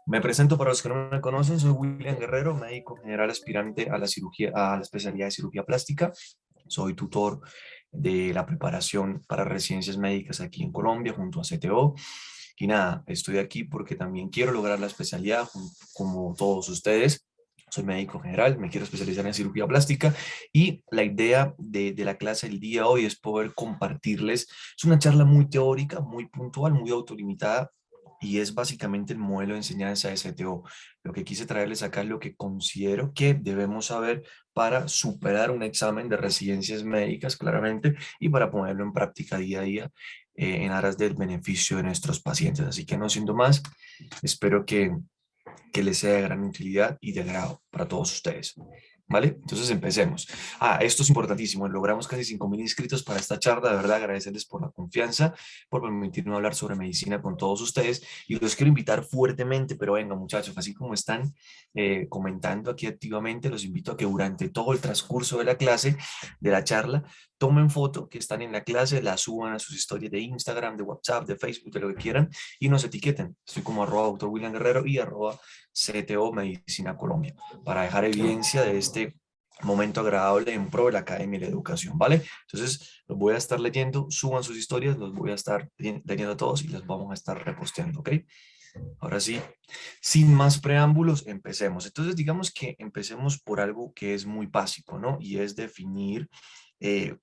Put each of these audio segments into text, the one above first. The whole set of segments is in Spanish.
Me presento para los que no me conocen, soy William Guerrero, médico general aspirante a la cirugía, a la especialidad de cirugía plástica. Soy tutor de la preparación para residencias médicas aquí en Colombia junto a CTO. Y nada, estoy aquí porque también quiero lograr la especialidad como todos ustedes. Soy médico general, me quiero especializar en cirugía plástica y la idea de la clase del día de hoy es poder compartirles. Es una charla muy teórica, muy puntual, muy autolimitada y es básicamente el modelo de enseñanza de CTO. Lo que quise traerles acá es lo que considero que debemos saber para superar un examen de residencias médicas, claramente, y para ponerlo en práctica día a día en aras del beneficio de nuestros pacientes. Así que no siendo más, espero que les sea de gran utilidad y de agrado para todos ustedes. ¿Vale? Entonces empecemos. Esto es importantísimo. Logramos casi 5.000 inscritos para esta charla. De verdad, agradecerles por la confianza, por permitirme hablar sobre medicina con todos ustedes. Y los quiero invitar fuertemente, pero venga, muchachos, así como están comentando aquí activamente, los invito a que durante todo el transcurso de la clase, de la charla, tomen foto que están en la clase, la suban a sus historias de Instagram, de WhatsApp, de Facebook, de lo que quieran, y nos etiqueten. Estoy como @Dr. William Guerrero y @CTO Medicina Colombia, para dejar evidencia de este momento agradable en pro de la academia y la educación, ¿vale? Entonces, los voy a estar leyendo, suban sus historias, los voy a estar leyendo a todos y los vamos a estar reposteando, ¿ok? Ahora sí, sin más preámbulos, empecemos. Entonces, digamos que empecemos por algo que es muy básico, ¿no? Y es definir eh,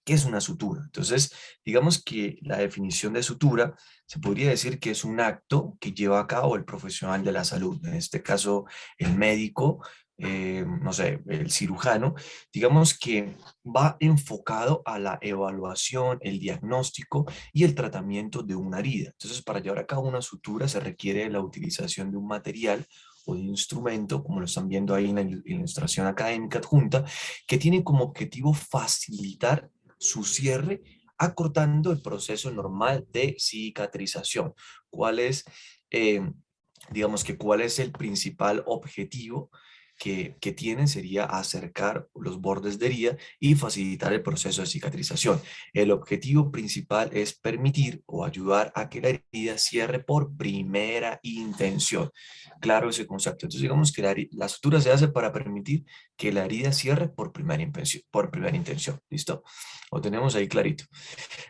¿qué es una sutura? Entonces, digamos que la definición de sutura se podría decir que es un acto que lleva a cabo el profesional de la salud, en este caso el médico, no sé, el cirujano, digamos que va enfocado a la evaluación, el diagnóstico y el tratamiento de una herida. Entonces, para llevar a cabo una sutura se requiere la utilización de un material o de un instrumento, como lo están viendo ahí en la ilustración académica adjunta, que tiene como objetivo facilitar su cierre, acortando el proceso normal de cicatrización. ¿Cuál es, eh, digamos que cuál es el principal objetivo que tienen? Sería acercar los bordes de herida y facilitar el proceso de cicatrización. El objetivo principal es permitir o ayudar a que la herida cierre por primera intención. Claro ese concepto. Entonces digamos que la sutura se hace para permitir que la herida cierre por primera intención. ¿Listo? Lo tenemos ahí clarito.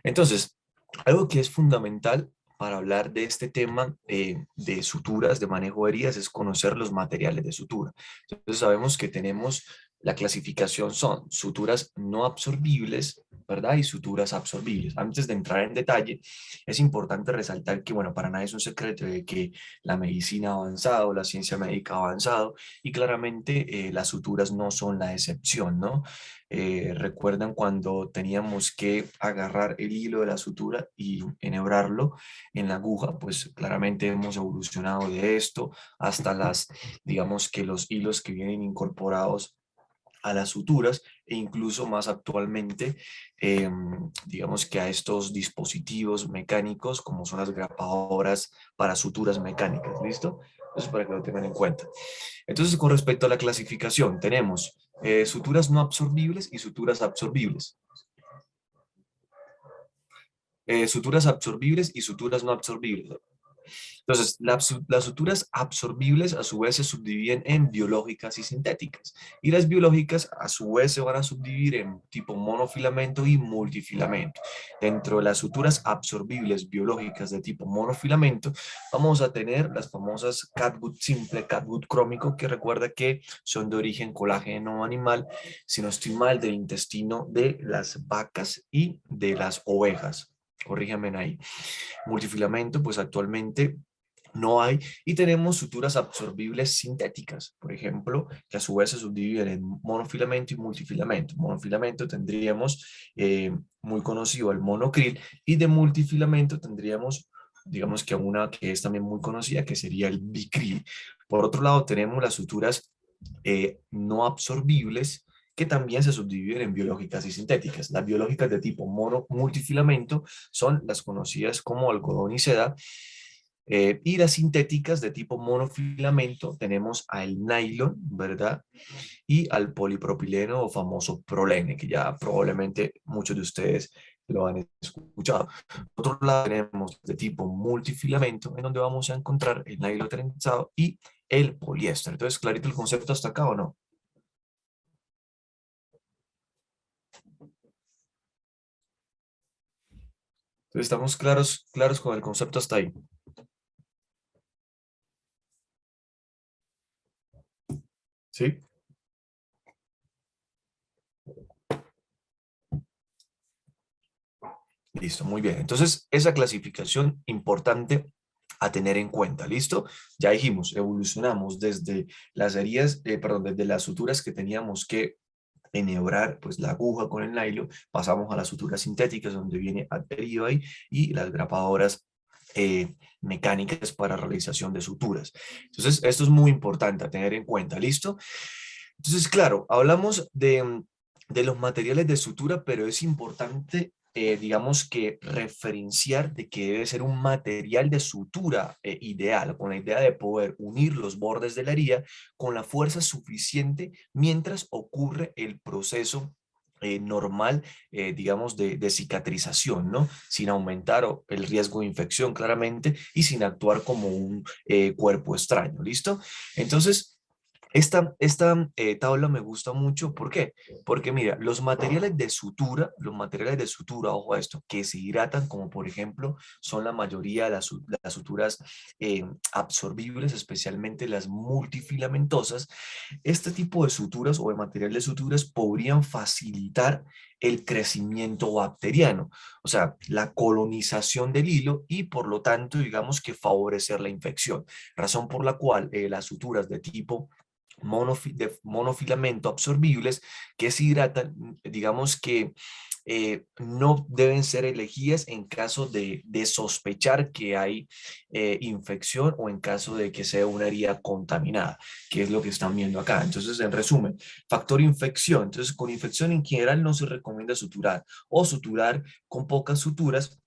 Entonces, algo que es fundamental para hablar de este tema de suturas, de manejo de heridas, es conocer los materiales de sutura. Entonces sabemos que tenemos la clasificación son suturas no absorbibles, ¿verdad? Y suturas absorbibles. Antes de entrar en detalle, es importante resaltar que, bueno, para nadie es un secreto de que la medicina ha avanzado, la ciencia médica ha avanzado y claramente las suturas no son la excepción, ¿no? ¿Recuerdan cuando teníamos que agarrar el hilo de la sutura y enhebrarlo en la aguja? Pues claramente hemos evolucionado de esto hasta digamos que los hilos que vienen incorporados a las suturas e incluso más actualmente, eh, digamos que a estos dispositivos mecánicos como son las grapadoras para suturas mecánicas, ¿listo? Eso es para que lo tengan en cuenta. Entonces, con respecto a la clasificación, tenemos suturas no absorbibles y suturas absorbibles. Suturas absorbibles y suturas no absorbibles. Entonces, las suturas absorbibles a su vez se subdividen en biológicas y sintéticas. Y las biológicas a su vez se van a subdividir en tipo monofilamento y multifilamento. Dentro de las suturas absorbibles biológicas de tipo monofilamento, vamos a tener las famosas catgut simple, catgut crómico, que recuerda que son de origen colágeno animal, si no estoy mal, del intestino de las vacas y de las ovejas. Corríjame ahí. Multifilamento, pues actualmente no hay, y tenemos suturas absorbibles sintéticas, por ejemplo, que a su vez se subdividen en monofilamento y multifilamento. Monofilamento tendríamos muy conocido el monocril, y de multifilamento tendríamos, digamos que una que es también muy conocida, que sería el bicril. Por otro lado, tenemos las suturas no absorbibles, que también se subdividen en biológicas y sintéticas. Las biológicas de tipo mono multifilamento son las conocidas como algodón y seda, y las sintéticas de tipo monofilamento tenemos al nylon, ¿verdad? Y al polipropileno o famoso prolene, que ya probablemente muchos de ustedes lo han escuchado. Por otro lado tenemos de tipo multifilamento, en donde vamos a encontrar el nylon trenzado y el poliéster. Entonces, clarito el concepto hasta acá, ¿o no? Entonces, estamos claros con el concepto hasta ahí. ¿Sí? Listo, muy bien. Entonces, esa clasificación importante a tener en cuenta, ¿listo? Ya dijimos, evolucionamos desde las heridas, perdón, desde las suturas que teníamos que enhebrar, pues la aguja con el nylon, pasamos a las suturas sintéticas donde viene adherido ahí y las grapadoras mecánicas para realización de suturas. Entonces, esto es muy importante a tener en cuenta, ¿listo? Entonces, claro, hablamos de los materiales de sutura, pero es importante, digamos que referenciar de que debe ser un material de sutura ideal, con la idea de poder unir los bordes de la herida con la fuerza suficiente mientras ocurre el proceso normal, digamos, de cicatrización, ¿no? Sin aumentar el riesgo de infección, claramente, y sin actuar como un cuerpo extraño, ¿listo? Entonces, esta tabla me gusta mucho, ¿por qué? Porque mira, los materiales de sutura, ojo a esto, que se hidratan, como por ejemplo, son la mayoría de las suturas absorbibles, especialmente las multifilamentosas. Este tipo de suturas o de material de suturas podrían facilitar el crecimiento bacteriano, o sea, la colonización del hilo y por lo tanto, digamos que favorecer la infección, razón por la cual las suturas de tipo de monofilamento absorbibles que se hidratan, digamos que no deben ser elegidas en caso de sospechar que hay infección o en caso de que sea una herida contaminada, que es lo que están viendo acá. Entonces, en resumen, factor infección. Entonces, con infección en general no se recomienda suturar o suturar con pocas suturas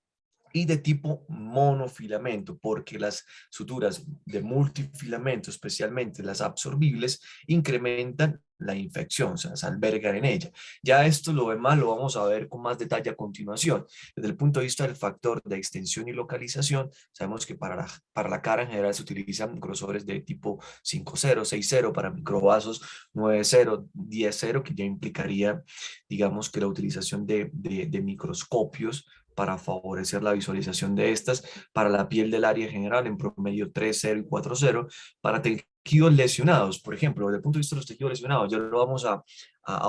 y de tipo monofilamento, porque las suturas de multifilamento, especialmente las absorbibles, incrementan la infección, o sea, se albergan en ella. Ya esto lo demás lo vamos a ver con más detalle a continuación. Desde el punto de vista del factor de extensión y localización, sabemos que para la cara en general se utilizan grosores de tipo 5,0, 6,0, para microvasos 9,0, 10,0, que ya implicaría, digamos, que la utilización de microscopios para favorecer la visualización de estas, para la piel del área general en promedio 3,0 y 4,0, para tejidos lesionados, por ejemplo, desde el punto de vista de los tejidos lesionados, ya lo vamos a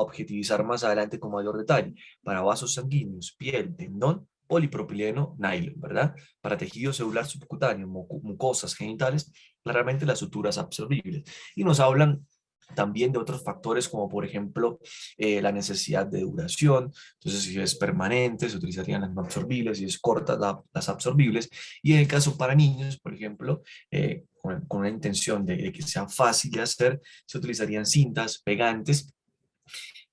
objetivizar más adelante con mayor detalle, para vasos sanguíneos, piel, tendón, polipropileno, nylon, ¿verdad? Para tejido celular subcutáneo, mucosas genitales, claramente las suturas absorbibles. Y nos hablan también de otros factores como por ejemplo la necesidad de duración. Entonces si es permanente se utilizarían las no absorbibles, si es corta las absorbibles, y en el caso para niños, por ejemplo, con una intención de que sea fácil de hacer, se utilizarían cintas pegantes.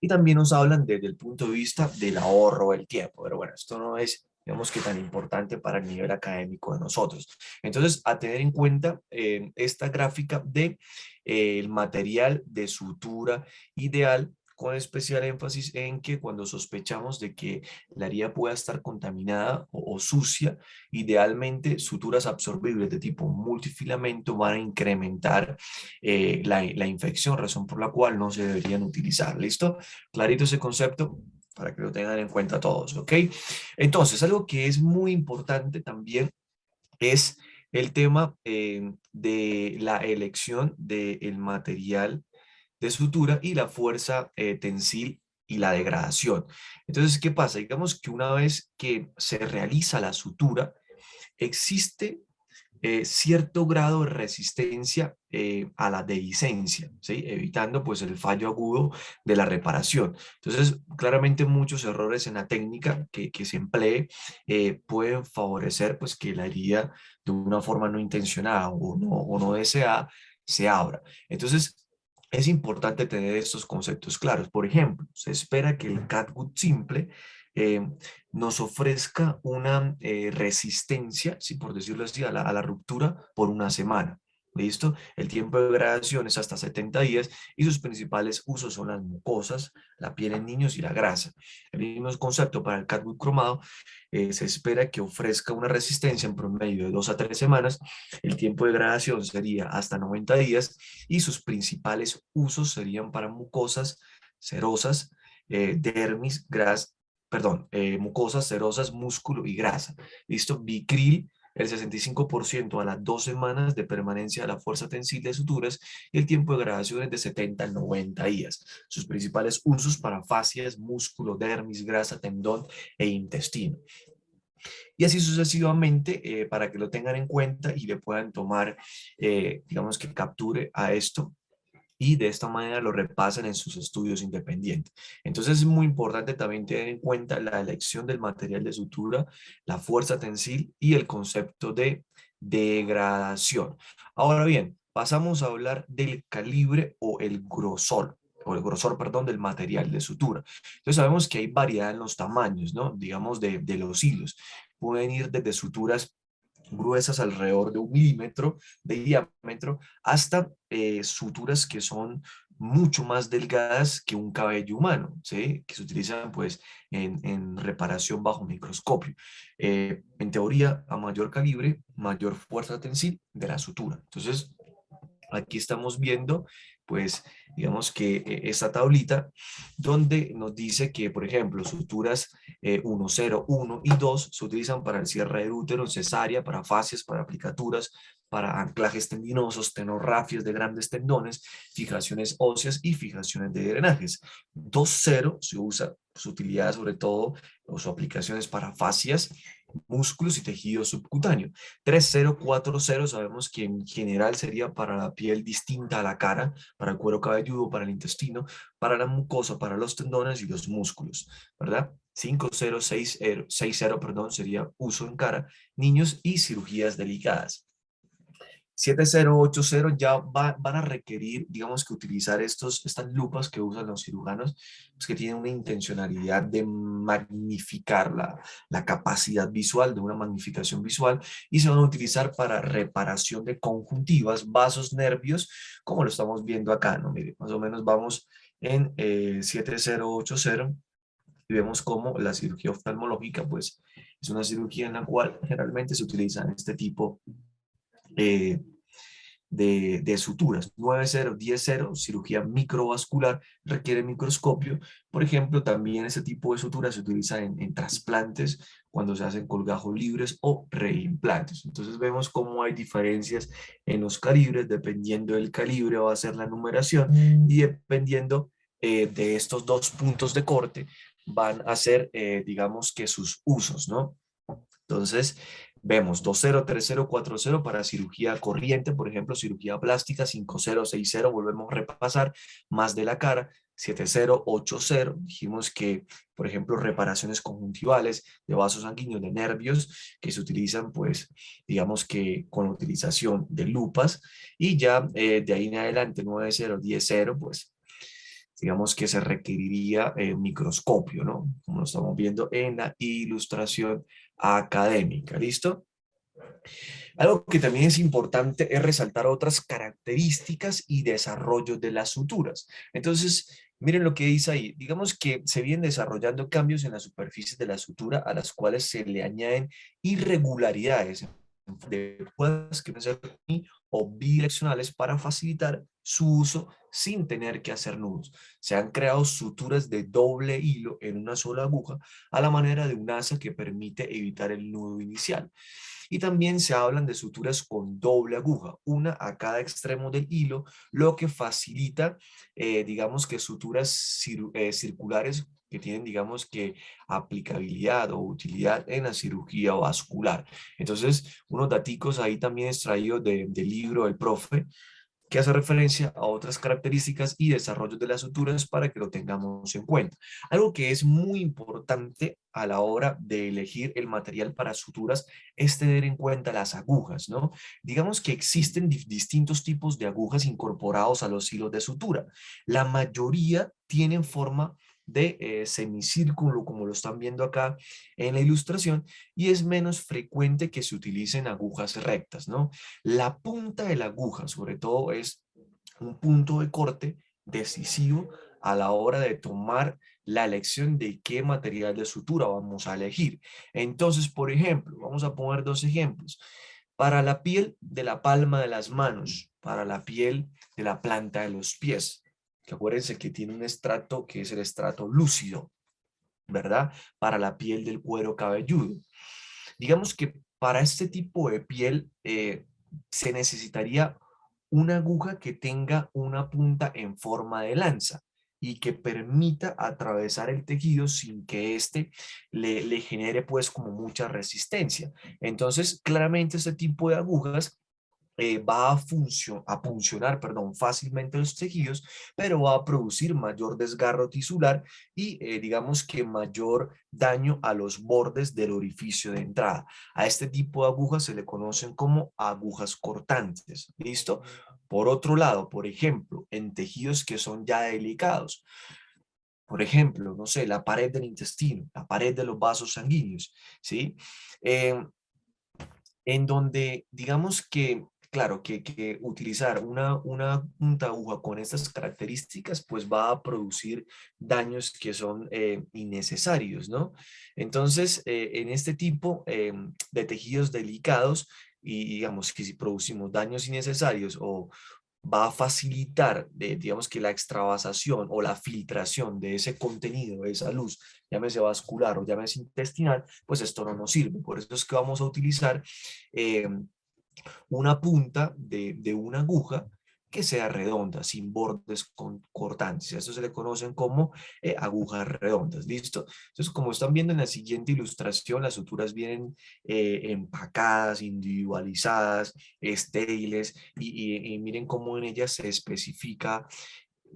Y también nos hablan desde el punto de vista del ahorro del tiempo, pero bueno, esto no es, digamos que tan importante para el nivel académico de nosotros. Entonces, a tener en cuenta esta gráfica de el material de sutura ideal, con especial énfasis en que cuando sospechamos de que la herida pueda estar contaminada o sucia, idealmente suturas absorbibles de tipo multifilamento van a incrementar la infección, razón por la cual no se deberían utilizar. ¿Listo? Clarito ese concepto para que lo tengan en cuenta todos, ¿ok? Entonces, algo que es muy importante también es el tema de la elección del material de sutura y la fuerza tensil y la degradación. Entonces, ¿qué pasa? Digamos que una vez que se realiza la sutura, existe cierto grado de resistencia a la dehiscencia, ¿sí? Evitando pues el fallo agudo de la reparación. Entonces, claramente muchos errores en la técnica que se emplee pueden favorecer pues que la herida de una forma no intencionada o no deseada se abra. Entonces, es importante tener estos conceptos claros. Por ejemplo, se espera que el catgut simple eh, nos ofrezca una resistencia, si por decirlo así, a la ruptura por una semana. ¿Listo? El tiempo de degradación es hasta 70 días y sus principales usos son las mucosas, la piel en niños y la grasa. El mismo concepto para el carbón cromado, se espera que ofrezca una resistencia en promedio de 2 a 3 semanas. El tiempo de degradación sería hasta 90 días y sus principales usos serían para mucosas, serosas, dermis, mucosas, serosas, músculo y grasa. ¿Listo? Bicril el 65% a las 2 semanas de permanencia de la fuerza tensil de suturas y el tiempo de degradación es de 70 a 90 días. Sus principales usos para fascias, músculo, dermis, grasa, tendón e intestino. Y así sucesivamente, para que lo tengan en cuenta y le puedan tomar, digamos que capture a esto y de esta manera lo repasan en sus estudios independientes. Entonces es muy importante también tener en cuenta la elección del material de sutura, la fuerza tensil y el concepto de degradación. Ahora bien, pasamos a hablar del calibre o el grosor, perdón, del material de sutura. Entonces sabemos que hay variedad en los tamaños, ¿no? Digamos, de los hilos. Pueden ir desde suturas gruesas alrededor de 1 milímetro de diámetro hasta suturas que son mucho más delgadas que un cabello humano, ¿sí? Que se utilizan pues en reparación bajo microscopio. En teoría, a mayor calibre, mayor fuerza tensil de la sutura. Entonces, aquí estamos viendo, pues, digamos que esta tablita donde nos dice que, por ejemplo, suturas 1, 0, 1 y 2 se utilizan para el cierre de útero, cesárea, para fascias, para aplicaturas, para anclajes tendinosos, tenorrafias de grandes tendones, fijaciones óseas y fijaciones de drenajes. 2, 0 se usa su utilidad sobre todo o su aplicación es para fascias, músculos y tejido subcutáneo. 3040 sabemos que en general sería para la piel distinta a la cara, para el cuero cabelludo, para el intestino, para la mucosa, para los tendones y los músculos, ¿verdad? 5060, perdón, sería uso en cara, niños y cirugías delicadas. 7080 ya van a requerir, digamos que utilizar estas lupas que usan los cirujanos, pues que tienen una intencionalidad de magnificar la capacidad visual, de una magnificación visual, y se van a utilizar para reparación de conjuntivas, vasos, nervios, como lo estamos viendo acá, ¿no? Mire, más o menos vamos en 7080 y vemos cómo la cirugía oftalmológica, pues, es una cirugía en la cual generalmente se utilizan este tipo eh, de suturas. 9-0, 10-0, cirugía microvascular, requiere microscopio. Por ejemplo, también ese tipo de suturas se utiliza en trasplantes cuando se hacen colgajos libres o reimplantes. Entonces vemos cómo hay diferencias en los calibres, dependiendo del calibre va a ser la numeración y dependiendo de estos dos puntos de corte van a ser, digamos que sus usos, ¿no? Entonces, vemos 2-0, 3-0, 4-0 para cirugía corriente, por ejemplo, cirugía plástica, 5-0, 6-0, volvemos a repasar, más de la cara, 7-0, 8-0, dijimos que, por ejemplo, reparaciones conjuntivales de vasos sanguíneos, de nervios, que se utilizan, pues, digamos que con la utilización de lupas, y ya de ahí en adelante, 9-0, 10-0, pues, digamos que se requeriría microscopio, ¿no? Como lo estamos viendo en la ilustración académica, ¿listo? Algo que también es importante es resaltar otras características y desarrollos de las suturas. Entonces, miren lo que dice ahí. Digamos que se vienen desarrollando cambios en las superficies de la sutura a las cuales se le añaden irregularidades de puertas que pueden ser o bidireccionales para facilitar su uso sin tener que hacer nudos. Se han creado suturas de doble hilo en una sola aguja a la manera de un asa que permite evitar el nudo inicial. Y también se hablan de suturas con doble aguja, una a cada extremo del hilo, lo que facilita, digamos que suturas circulares que tienen, digamos que, aplicabilidad o utilidad en la cirugía vascular. Entonces, unos daticos ahí también extraídos del libro del profe, que hace referencia a otras características y desarrollos de las suturas para que lo tengamos en cuenta. Algo que es muy importante a la hora de elegir el material para suturas es tener en cuenta las agujas, ¿no? Digamos que existen distintos tipos de agujas incorporados a los hilos de sutura. La mayoría tienen forma de semicírculo, como lo están viendo acá en la ilustración, y es menos frecuente que se utilicen agujas rectas, ¿no? La punta de la aguja, sobre todo, es un punto de corte decisivo a la hora de tomar la elección de qué material de sutura vamos a elegir. Entonces, por ejemplo, vamos a poner dos ejemplos. Para la piel de la palma de las manos, para la piel de la planta de los pies, que acuérdense que tiene un estrato que es el estrato lúcido, ¿verdad? Para la piel del cuero cabelludo. Digamos que para este tipo de piel se necesitaría una aguja que tenga una punta en forma de lanza y que permita atravesar el tejido sin que éste le genere pues como mucha resistencia. Entonces, claramente este tipo de agujas va a funcionar, perdón, fácilmente los tejidos, pero va a producir mayor desgarro tisular y digamos que mayor daño a los bordes del orificio de entrada. A este tipo de agujas se le conocen como agujas cortantes, ¿listo? Por otro lado, por ejemplo, en tejidos que son ya delicados, por ejemplo, no sé, la pared del intestino, la pared de los vasos sanguíneos, ¿sí? Eh, en donde digamos que, claro, que utilizar una punta aguja con estas características, pues va a producir daños que son innecesarios, ¿no? Entonces, en este tipo de tejidos delicados, y digamos que si producimos daños innecesarios o va a facilitar, digamos que la extravasación o la filtración de ese contenido, de esa luz, llámese vascular o llámese intestinal, pues esto no nos sirve. Por eso es que vamos a utilizar eh, una punta de una aguja que sea redonda, sin bordes cortantes. Esto se le conocen como agujas redondas, ¿listo? Entonces, como están viendo en la siguiente ilustración, las suturas vienen empacadas, individualizadas, estériles, y miren cómo en ellas se especifica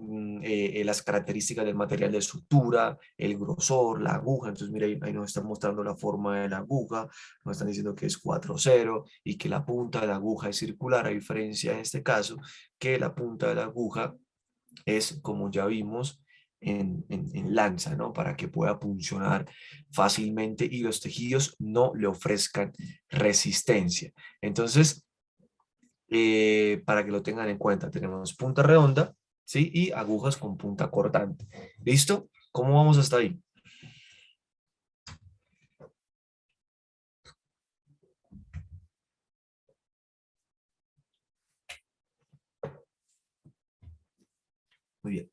las características del material de sutura, el grosor, la aguja. Entonces, mira, ahí nos están mostrando la forma de la aguja, nos están diciendo que es 4,0 y que la punta de la aguja es circular, a diferencia en este caso que la punta de la aguja es, como ya vimos, en lanza, ¿no? Para que pueda funcionar fácilmente y los tejidos no le ofrezcan resistencia. Entonces, para que lo tengan en cuenta. Tenemos punta redonda, ¿sí? Y agujas con punta cortante. ¿Listo? ¿Cómo vamos hasta ahí? Muy bien.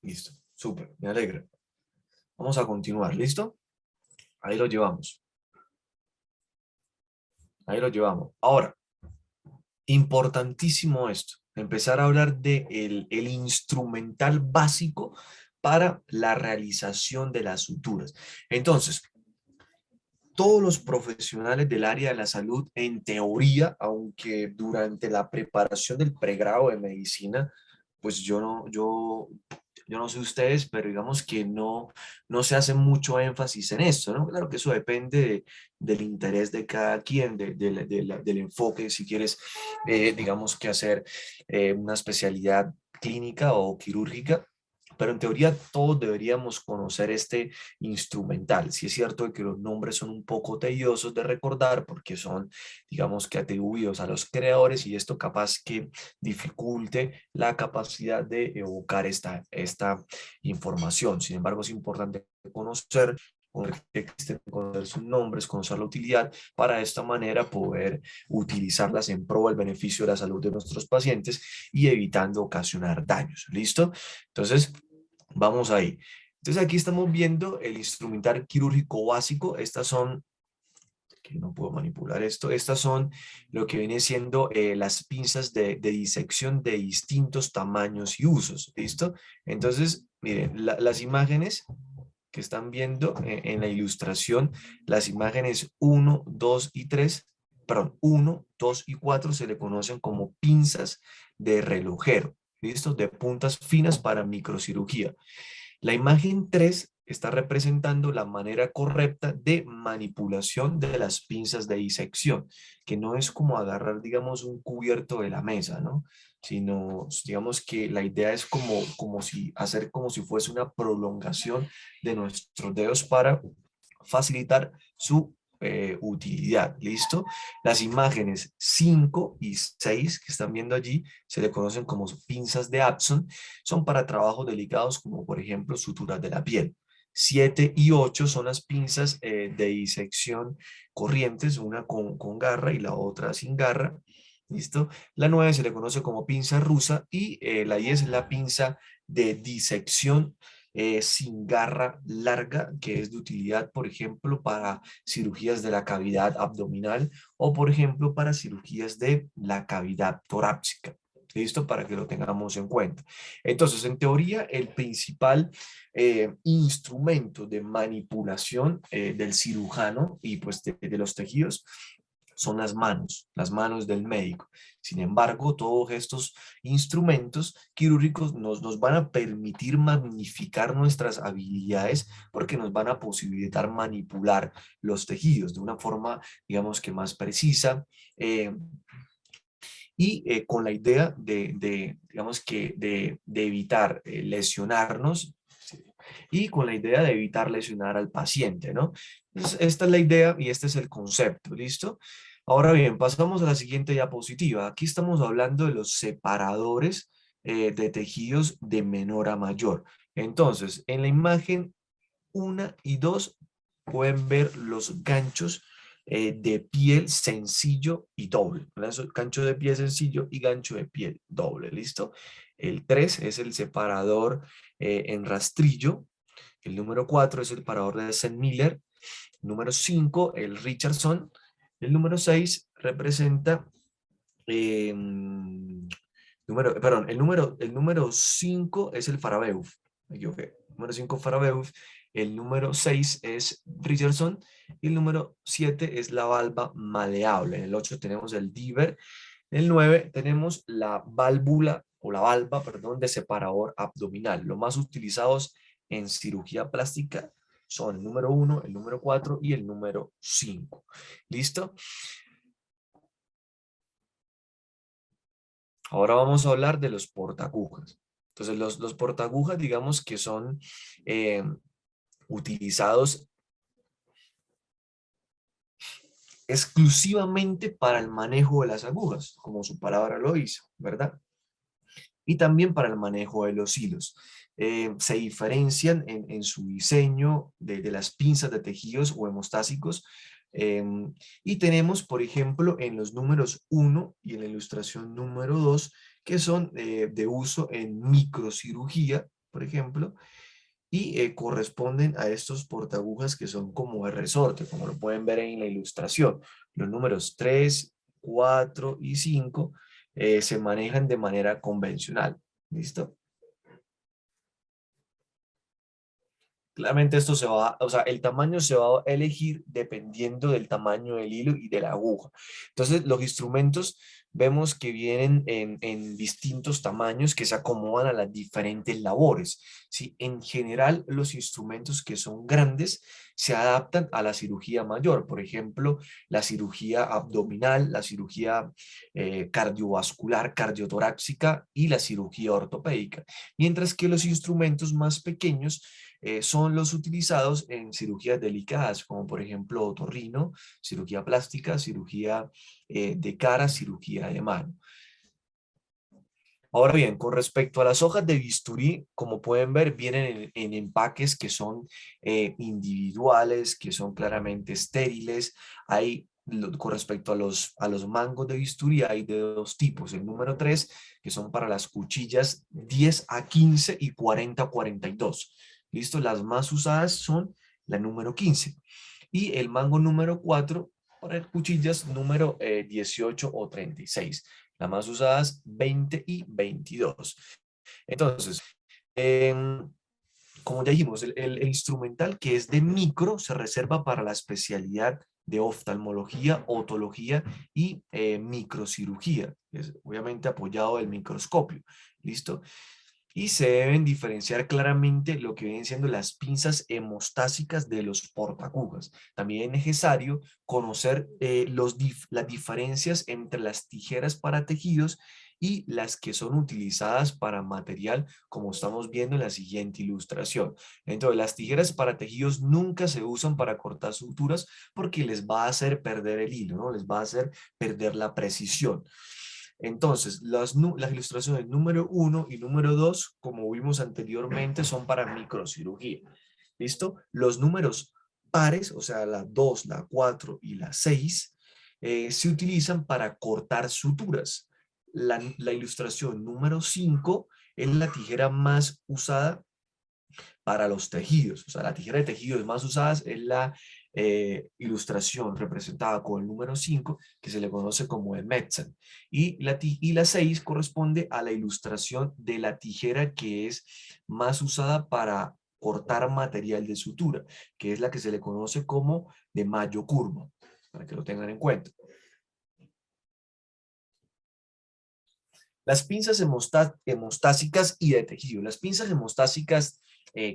Listo. Súper. Me alegra. Vamos a continuar. ¿Listo? Ahí lo llevamos. Ahí lo llevamos. Ahora, importantísimo esto. Empezar a hablar de el instrumental básico para la realización de las suturas. Entonces, todos los profesionales del área de la salud, en teoría, aunque durante la preparación del pregrado de medicina, pues yo no sé ustedes, pero digamos que no se hace mucho énfasis en esto, ¿no? Claro que eso depende del interés de cada quien, del enfoque, si quieres, digamos que hacer una especialidad clínica o quirúrgica. Pero en teoría todos deberíamos conocer este instrumental. Sí es cierto que los nombres son un poco tediosos de recordar porque son, digamos que atribuidos a los creadores y esto capaz que dificulte la capacidad de evocar esta información. Sin embargo, es importante conocer que existen, conocer sus nombres, conocer la utilidad, para de esta manera poder utilizarlas en pro del beneficio de la salud de nuestros pacientes y evitando ocasionar daños. ¿Listo? Entonces, vamos ahí. Entonces aquí estamos viendo el instrumental quirúrgico básico. Estas son, que no puedo manipular esto, estas son lo que viene siendo las pinzas de disección de distintos tamaños y usos. ¿Listo? Entonces, miren, las imágenes que están viendo en la ilustración, las imágenes uno 2 y 3, perdón, uno 2 y 4 se le conocen como pinzas de relojero. ¿Listo? De puntas finas para microcirugía. La imagen 3 está representando la manera correcta de manipulación de las pinzas de disección, que no es como agarrar, digamos, un cubierto de la mesa, ¿no? Sino, digamos que la idea es como si hacer como si fuese una prolongación de nuestros dedos para facilitar su utilidad. ¿Listo? Las imágenes 5 y 6 que están viendo allí se le conocen como pinzas de Abson, son para trabajos delicados como por ejemplo suturas de la piel. 7 y 8 son las pinzas de disección corrientes, una con garra y la otra sin garra. ¿Listo? La 9 se le conoce como pinza rusa y la 10 es la pinza de disección sin garra larga, que es de utilidad, por ejemplo, para cirugías de la cavidad abdominal o, por ejemplo, para cirugías de la cavidad torácica. ¿Listo? Para que lo tengamos en cuenta. Entonces, en teoría, el principal instrumento de manipulación del cirujano y pues de los tejidos son las manos del médico. Sin embargo, todos estos instrumentos quirúrgicos nos van a permitir magnificar nuestras habilidades porque nos van a posibilitar manipular los tejidos de una forma, digamos que más precisa, eh, y con la idea digamos que de evitar lesionarnos, ¿sí? Y con la idea de evitar lesionar al paciente, ¿no? Entonces, esta es la idea y este es el concepto, ¿listo? Ahora bien, pasamos a la siguiente diapositiva. Aquí estamos hablando de los separadores de tejidos de menor a mayor. Entonces, en la imagen 1 y 2 pueden ver los ganchos de piel sencillo y doble. Gancho de piel sencillo y gancho de piel doble, ¿listo? El 3 es el separador en rastrillo. El número 4 es el separador de Miller. Número 5, el Richardson. El número 6 representa perdón, el número 5 es el Farabeuf. Me equivoqué. Número 5 Farabeuf. El número 6 es Richardson. Y el número 7 es la valva maleable. En el 8 tenemos el Diver. En el 9 tenemos la válvula o la valva, perdón, de separador abdominal. Los más utilizados en cirugía plástica son el número 1, el número 4 y el número 5. ¿Listo? Ahora vamos a hablar de los portaagujas. Entonces, los portaagujas, digamos que son eh, utilizados exclusivamente para el manejo de las agujas, como su palabra lo hizo, ¿verdad? Y también para el manejo de los hilos. Se diferencian en su diseño de las pinzas de tejidos o hemostásicos. Y tenemos, por ejemplo, en los números 1 y en la ilustración número 2, que son de uso en microcirugía, por ejemplo, y corresponden a estos portaagujas que son como de resorte, como lo pueden ver en la ilustración. Los números 3, 4 y 5 se manejan de manera convencional. ¿Listo? Claramente esto se va, o sea, el tamaño se va a elegir dependiendo del tamaño del hilo y de la aguja. Entonces, los instrumentos vemos que vienen en distintos tamaños que se acomodan a las diferentes labores. ¿Sí? En general, los instrumentos que son grandes se adaptan a la cirugía mayor. Por ejemplo, la cirugía abdominal, la cirugía cardiovascular, cardiotorácica y la cirugía ortopédica. Mientras que los instrumentos más pequeños son los utilizados en cirugías delicadas, como por ejemplo otorrino, cirugía plástica, cirugía de cara, cirugía de mano. Ahora bien, con respecto a las hojas de bisturí, como pueden ver, vienen en empaques que son individuales, que son claramente estériles. Con respecto a los mangos de bisturí, hay de dos tipos. El número 3, que son para las cuchillas 10 a 15 y 40 a 42. ¿Listo? Las más usadas son la número 15. Y el mango número 4 para cuchillas número 18 o 36. Las más usadas 20 y 22. Entonces, como ya dijimos, el instrumental que es de micro se reserva para la especialidad de oftalmología, otología y microcirugía. Es obviamente apoyado del microscopio. ¿Listo? y se deben diferenciar claramente lo que vienen siendo las pinzas hemostásicas de los portaagujas. También es necesario conocer las diferencias entre las tijeras para tejidos y las que son utilizadas para material, como estamos viendo en la siguiente ilustración. Entonces, las tijeras para tejidos nunca se usan para cortar suturas porque les va a hacer perder el hilo, ¿no? Les va a hacer perder la precisión. Entonces, las ilustraciones número 1 y número 2, como vimos anteriormente, son para microcirugía. ¿Listo? Los números pares, o sea, la 2, la 4 y la 6, se utilizan para cortar suturas. La ilustración número 5 es la tijera más usada para los tejidos. O sea, la tijera de tejidos más usadas es la ilustración representada con el número 5, que se le conoce como el Metzen. Y la 6 corresponde a la ilustración de la tijera que es más usada para cortar material de sutura, que es la que se le conoce como de mayo curvo, para que lo tengan en cuenta. Las pinzas hemostásicas y de tejido. Las pinzas hemostásicas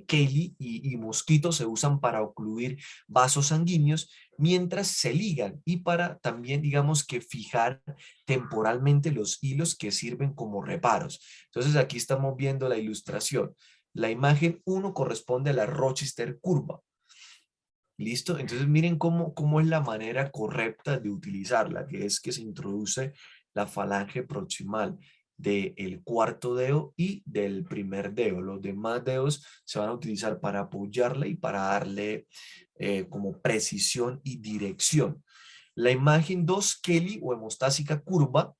Kelly y mosquito se usan para ocluir vasos sanguíneos mientras se ligan y para también, digamos, que fijar temporalmente los hilos que sirven como reparos. Entonces aquí estamos viendo la ilustración. La imagen 1 corresponde a la Rochester curva. ¿Listo? Entonces miren cómo es la manera correcta de utilizarla, que es que se introduce la falange proximal del cuarto dedo y del primer dedo. Los demás dedos se van a utilizar para apoyarle y para darle como precisión y dirección. La imagen 2, Kelly o hemostásica curva.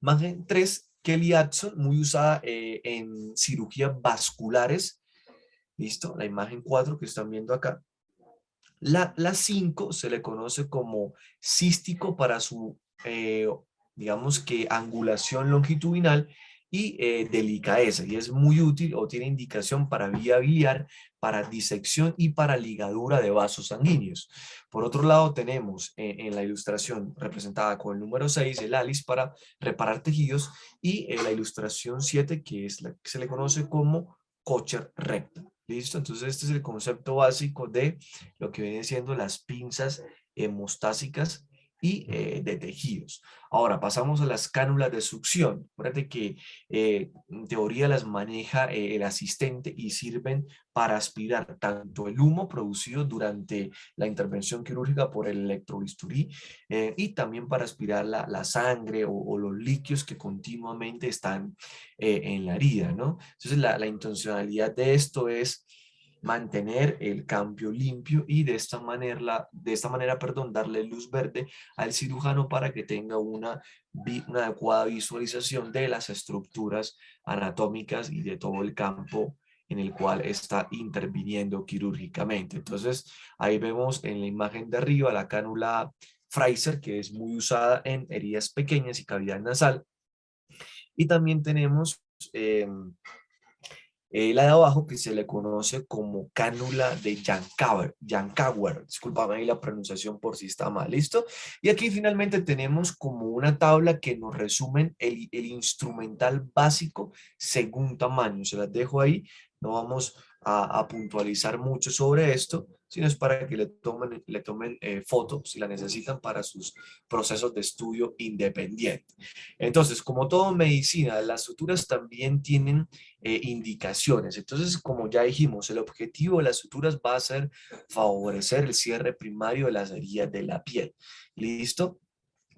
Imagen 3, Kelly Addison, muy usada en cirugías vasculares. ¿Listo? La imagen 4 que están viendo acá. La 5 se le conoce como cístico para su, digamos que, angulación longitudinal y delicadeza, y es muy útil o tiene indicación para vía biliar, para disección y para ligadura de vasos sanguíneos. Por otro lado, tenemos en la ilustración representada con el número 6, el ALICE para reparar tejidos, y la ilustración 7, que es la que se le conoce como Kocher recta. ¿Listo? Entonces este es el concepto básico de lo que vienen siendo las pinzas hemostásicas y de tejidos. Ahora pasamos a las cánulas de succión. Acuérdate que en teoría las maneja el asistente y sirven para aspirar tanto el humo producido durante la intervención quirúrgica por el electrobisturí y también para aspirar la sangre o los líquidos que continuamente están en la herida, ¿no? Entonces la intencionalidad de esto es mantener el cambio limpio y de esta manera, perdón, darle luz verde al cirujano para que tenga una adecuada visualización de las estructuras anatómicas y de todo el campo en el cual está interviniendo quirúrgicamente. Entonces, ahí vemos en la imagen de arriba la cánula Fraser, que es muy usada en heridas pequeñas y cavidad nasal. Y también tenemos la de abajo, que se le conoce como cánula de Yankauer. Discúlpame ahí la pronunciación por si está mal, ¿listo? Y aquí finalmente tenemos como una tabla que nos resumen el instrumental básico según tamaño. Se las dejo ahí, no vamos a puntualizar mucho sobre esto, sino es para que le tomen fotos si la necesitan para sus procesos de estudio independiente. Entonces, como todo en medicina, las suturas también tienen indicaciones. Entonces, como ya dijimos, el objetivo de las suturas va a ser favorecer el cierre primario de las heridas de la piel. ¿Listo?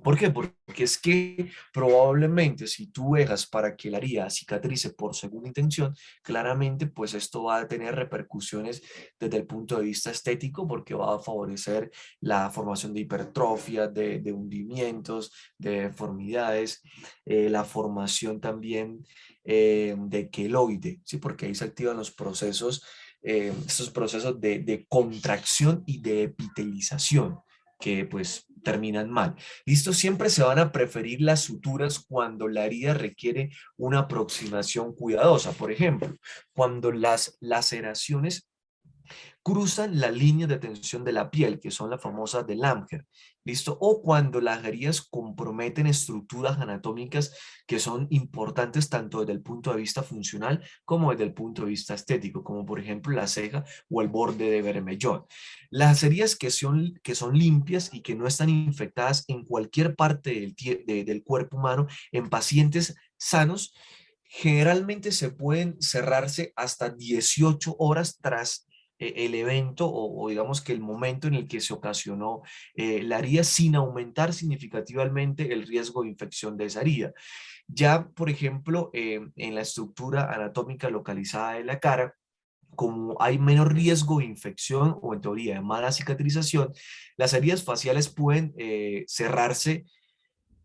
¿Por qué? Porque es que probablemente si tú dejas para que la herida cicatrice por segunda intención, claramente pues esto va a tener repercusiones desde el punto de vista estético porque va a favorecer la formación de hipertrofia, de hundimientos, de deformidades, la formación también de queloide, ¿sí? Porque ahí se activan los procesos, estos procesos de contracción y de epitelización que pues terminan mal. Listo, siempre se van a preferir las suturas cuando la herida requiere una aproximación cuidadosa. Por ejemplo, cuando las laceraciones cruzan la línea de tensión de la piel, que son las famosas de Lamher, ¿listo? O cuando las heridas comprometen estructuras anatómicas que son importantes tanto desde el punto de vista funcional como desde el punto de vista estético, como por ejemplo la ceja o el borde de Bermellón. Las heridas que son limpias y que no están infectadas en cualquier parte del cuerpo humano en pacientes sanos, generalmente se pueden cerrarse hasta 18 horas tras el evento o digamos que el momento en el que se ocasionó la herida sin aumentar significativamente el riesgo de infección de esa herida. Ya, por ejemplo, en la estructura anatómica localizada de la cara, como hay menos riesgo de infección o en teoría de mala cicatrización, las heridas faciales pueden cerrarse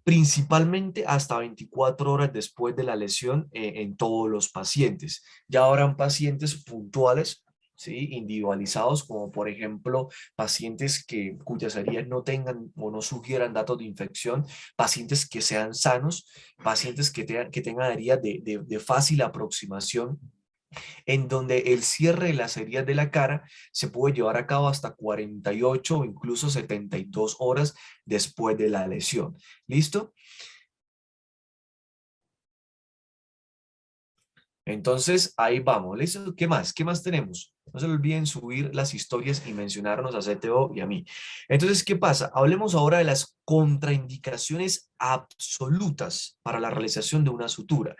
principalmente hasta 24 horas después de la lesión en todos los pacientes. Ya habrán pacientes puntuales, ¿sí? Individualizados, como por ejemplo pacientes cuyas heridas no tengan o no sugieran datos de infección, pacientes que sean sanos, pacientes que tengan heridas de fácil aproximación, en donde el cierre de las heridas de la cara se puede llevar a cabo hasta 48 o incluso 72 horas después de la lesión. ¿Listo? Entonces, ahí vamos. ¿Listo? ¿Qué más? ¿Qué más tenemos? No se le olviden subir las historias y mencionarnos a CTO y a mí. Entonces, ¿qué pasa? Hablemos ahora de las contraindicaciones absolutas para la realización de una sutura.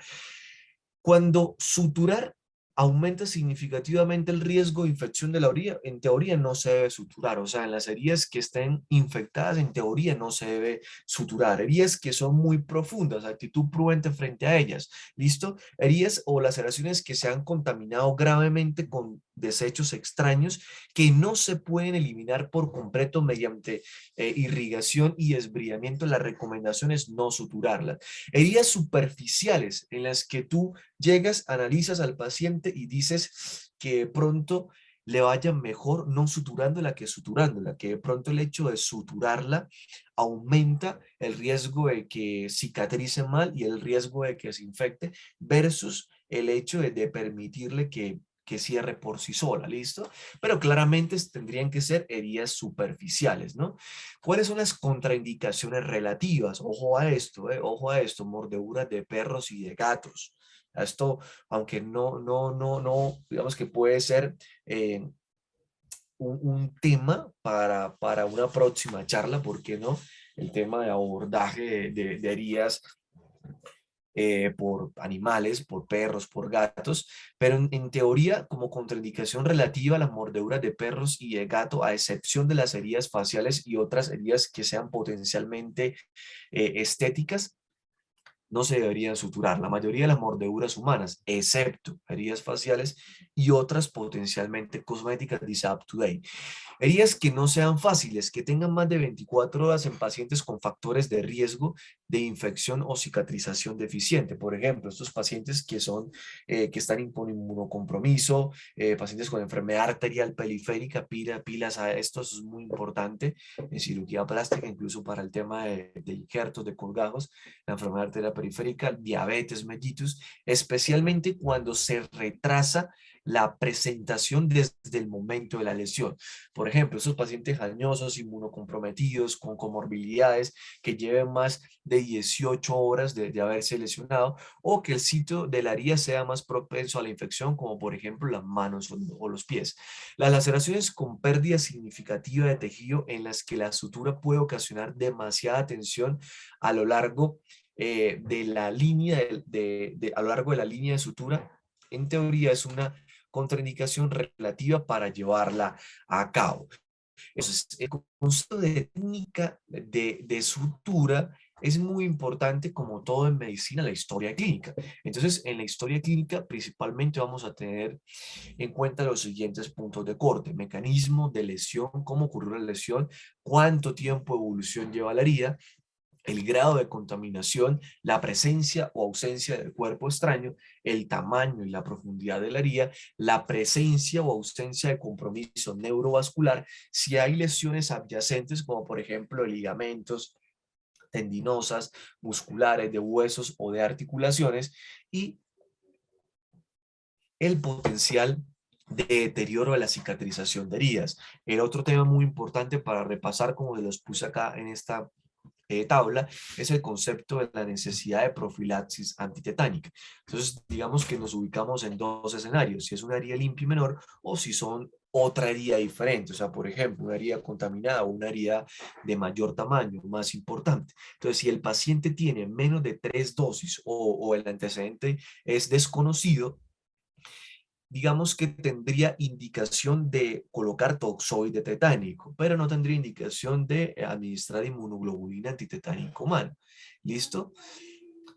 Cuando suturar aumenta significativamente el riesgo de infección de la orilla, en teoría no se debe suturar. O sea, en las heridas que estén infectadas, en teoría no se debe suturar. Heridas que son muy profundas, actitud prudente frente a ellas. ¿Listo? Heridas o laceraciones que se han contaminado gravemente con desechos extraños que no se pueden eliminar por completo mediante irrigación y esbriamiento. La recomendación es no suturarlas. Heridas superficiales en las que tú llegas, analizas al paciente y dices que de pronto le vaya mejor no suturándola que suturándola, que de pronto el hecho de suturarla aumenta el riesgo de que cicatrice mal y el riesgo de que se infecte versus el hecho de permitirle que cierre por sí sola, ¿listo? Pero claramente tendrían que ser heridas superficiales, ¿no? ¿Cuáles son las contraindicaciones relativas? Ojo a esto, mordeduras de perros y de gatos. Esto, aunque no, digamos que puede ser un tema para una próxima charla, ¿por qué no? El tema de abordaje de heridas por animales, por perros, por gatos, pero en teoría, como contraindicación relativa a las mordeduras de perros y de gato, a excepción de las heridas faciales y otras heridas que sean potencialmente estéticas, no se deberían suturar. La mayoría de las mordeduras humanas, excepto heridas faciales y otras potencialmente cosméticas, dice Up to Date. Heridas que no sean fáciles, que tengan más de 24 horas en pacientes con factores de riesgo de infección o cicatrización deficiente. Por ejemplo, estos pacientes que están con inmunocompromiso, pacientes con enfermedad arterial periférica, pilas a esto, eso es muy importante en cirugía plástica, incluso para el tema de injertos, de colgajos, la enfermedad arterial periférica, diabetes mellitus, especialmente cuando se retrasa la presentación desde el momento de la lesión. Por ejemplo, esos pacientes añosos, inmunocomprometidos, con comorbilidades, que lleven más de 18 horas de haberse lesionado, o que el sitio de la herida sea más propenso a la infección, como por ejemplo las manos o los pies. Las laceraciones con pérdida significativa de tejido en las que la sutura puede ocasionar demasiada tensión a lo largo de la línea a lo largo de la línea de sutura, en teoría es una contraindicación relativa para llevarla a cabo. Entonces, el concepto de técnica de sutura es muy importante, como todo en medicina, la historia clínica. Entonces, en la historia clínica principalmente vamos a tener en cuenta los siguientes puntos de corte: mecanismo de lesión, cómo ocurrió la lesión, cuánto tiempo de evolución lleva la herida, el grado de contaminación, la presencia o ausencia del cuerpo extraño, el tamaño y la profundidad de la herida, la presencia o ausencia de compromiso neurovascular, si hay lesiones adyacentes como por ejemplo ligamentos, tendinosas, musculares, de huesos o de articulaciones, y el potencial de deterioro de la cicatrización de heridas. El otro tema muy importante para repasar, como los puse acá en esta tabla, es el concepto de la necesidad de profilaxis antitetánica. Entonces, digamos que nos ubicamos en dos escenarios, si es una herida limpia y menor o si son otra herida diferente, o sea, por ejemplo, una herida contaminada o una herida de mayor tamaño, más importante. Entonces, si el paciente tiene menos de 3 dosis o el antecedente es desconocido, digamos que tendría indicación de colocar toxoide tetánico, pero no tendría indicación de administrar inmunoglobulina antitetánica humana. ¿Listo?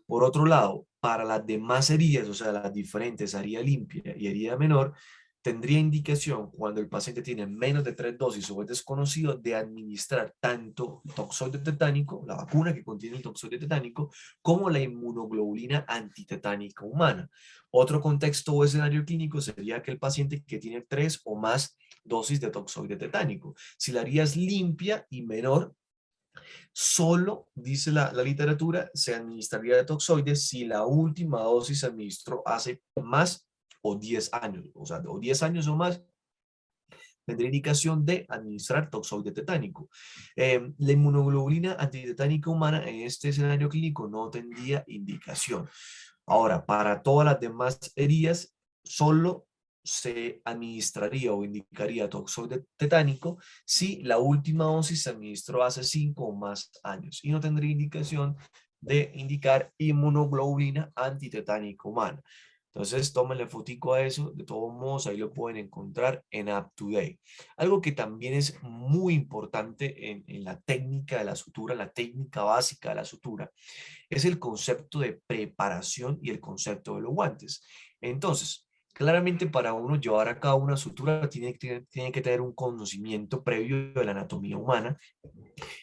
Por otro lado, para las demás heridas, o sea, las diferentes, herida limpia y herida menor, tendría indicación cuando el paciente tiene menos de 3 dosis o es desconocido de administrar tanto toxoide tetánico, la vacuna que contiene el toxoide tetánico, como la inmunoglobulina antitetánica humana. Otro contexto o escenario clínico sería que el paciente que tiene 3 o más dosis de toxoide tetánico. Si la herida es limpia y menor, solo, dice la literatura, se administraría de toxoides si la última dosis se administró hace más o 10 años, o sea, o 10 años o más, tendría indicación de administrar toxoide tetánico. La inmunoglobulina antitetánica humana en este escenario clínico no tendría indicación. Ahora, para todas las demás heridas, solo se administraría o indicaría toxoide tetánico si la última dosis se administró hace 5 o más años y no tendría indicación de indicar inmunoglobulina antitetánica humana. Entonces, tómenle fotico a eso. De todos modos, ahí lo pueden encontrar en UpToDate. Algo que también es muy importante en la técnica de la sutura, la técnica básica de la sutura, es el concepto de preparación y el concepto de los guantes. Entonces, claramente para uno llevar a cabo una sutura tiene que tener un conocimiento previo de la anatomía humana,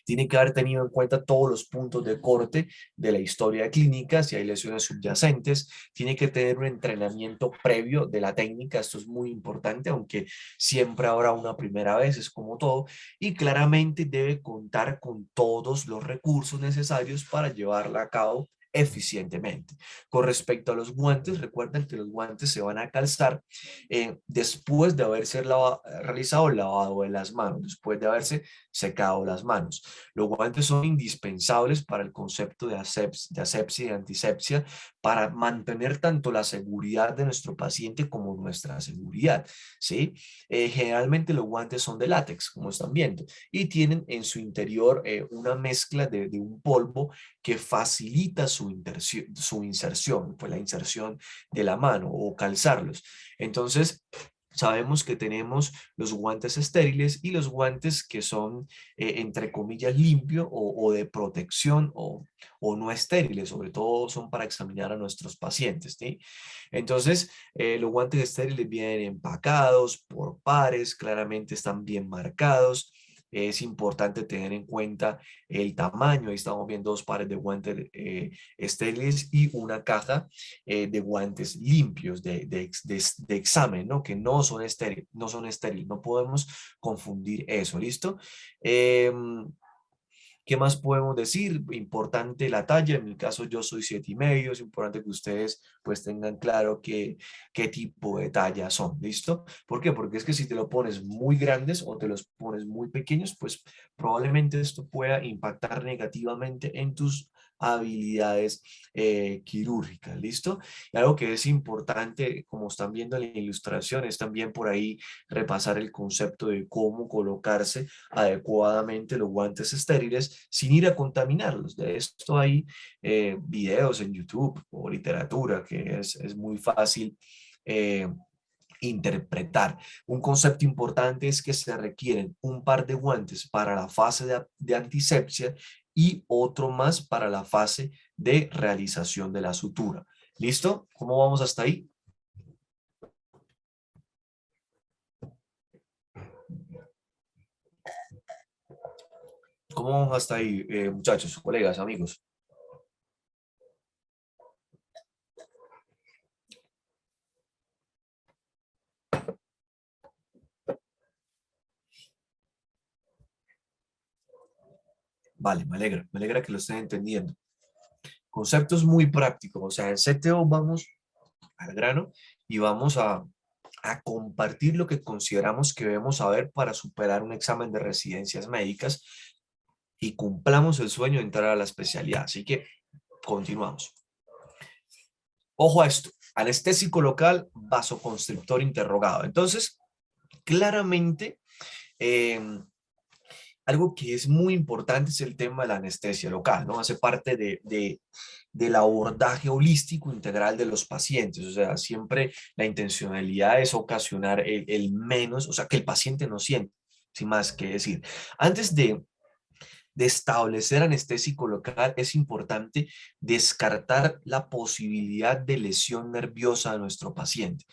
tiene que haber tenido en cuenta todos los puntos de corte de la historia clínica, si hay lesiones subyacentes, tiene que tener un entrenamiento previo de la técnica, esto es muy importante, aunque siempre habrá una primera vez, es como todo, y claramente debe contar con todos los recursos necesarios para llevarla a cabo eficientemente. Con respecto a los guantes, recuerden que los guantes se van a calzar después de haberse realizado el lavado de las manos, después de haberse secado las manos. Los guantes son indispensables para el concepto de asepsia y antisepsia para mantener tanto la seguridad de nuestro paciente como nuestra seguridad, ¿sí? Generalmente los guantes son de látex, como están viendo, y tienen en su interior una mezcla de un polvo que facilita su inserción, pues la inserción de la mano o calzarlos. Entonces, sabemos que tenemos los guantes estériles y los guantes que son, entre comillas, limpio o de protección o no estériles, sobre todo son para examinar a nuestros pacientes, ¿sí? Entonces, los guantes estériles vienen empacados por pares, claramente están bien marcados. Es importante tener en cuenta el tamaño. Ahí estamos viendo 2 pares de guantes estériles y una caja de guantes limpios de examen, ¿no? Que no son estériles, no podemos confundir eso, ¿listo? ¿Qué más podemos decir? Importante la talla, en mi caso yo soy 7,5, es importante que ustedes pues tengan claro qué tipo de talla son, ¿listo? ¿Por qué? Porque es que si te lo pones muy grandes o te los pones muy pequeños, pues probablemente esto pueda impactar negativamente en tus habilidades quirúrgicas, ¿listo? Y algo que es importante, como están viendo en la ilustración, es también por ahí repasar el concepto de cómo colocarse adecuadamente los guantes estériles sin ir a contaminarlos. De esto hay videos en YouTube o literatura que es muy fácil interpretar. Un concepto importante es que se requieren un par de guantes para la fase de antisepsia y otro más para la fase de realización de la sutura. ¿Listo? ¿Cómo vamos hasta ahí? ¿Cómo vamos hasta ahí, muchachos, colegas, amigos? Vale, me alegra que lo estén entendiendo. Conceptos muy prácticos, o sea, en CTO vamos al grano y vamos a a compartir lo que consideramos que debemos saber para superar un examen de residencias médicas y cumplamos el sueño de entrar a la especialidad. Así que continuamos. Ojo a esto, anestésico local, vasoconstrictor interrogado. Entonces, claramente, algo que es muy importante es el tema de la anestesia local, ¿no? Hace parte del abordaje holístico integral de los pacientes, o sea, siempre la intencionalidad es ocasionar el menos, o sea, que el paciente no siente, sin más que decir. Antes de establecer anestésico local, es importante descartar la posibilidad de lesión nerviosa de nuestro paciente,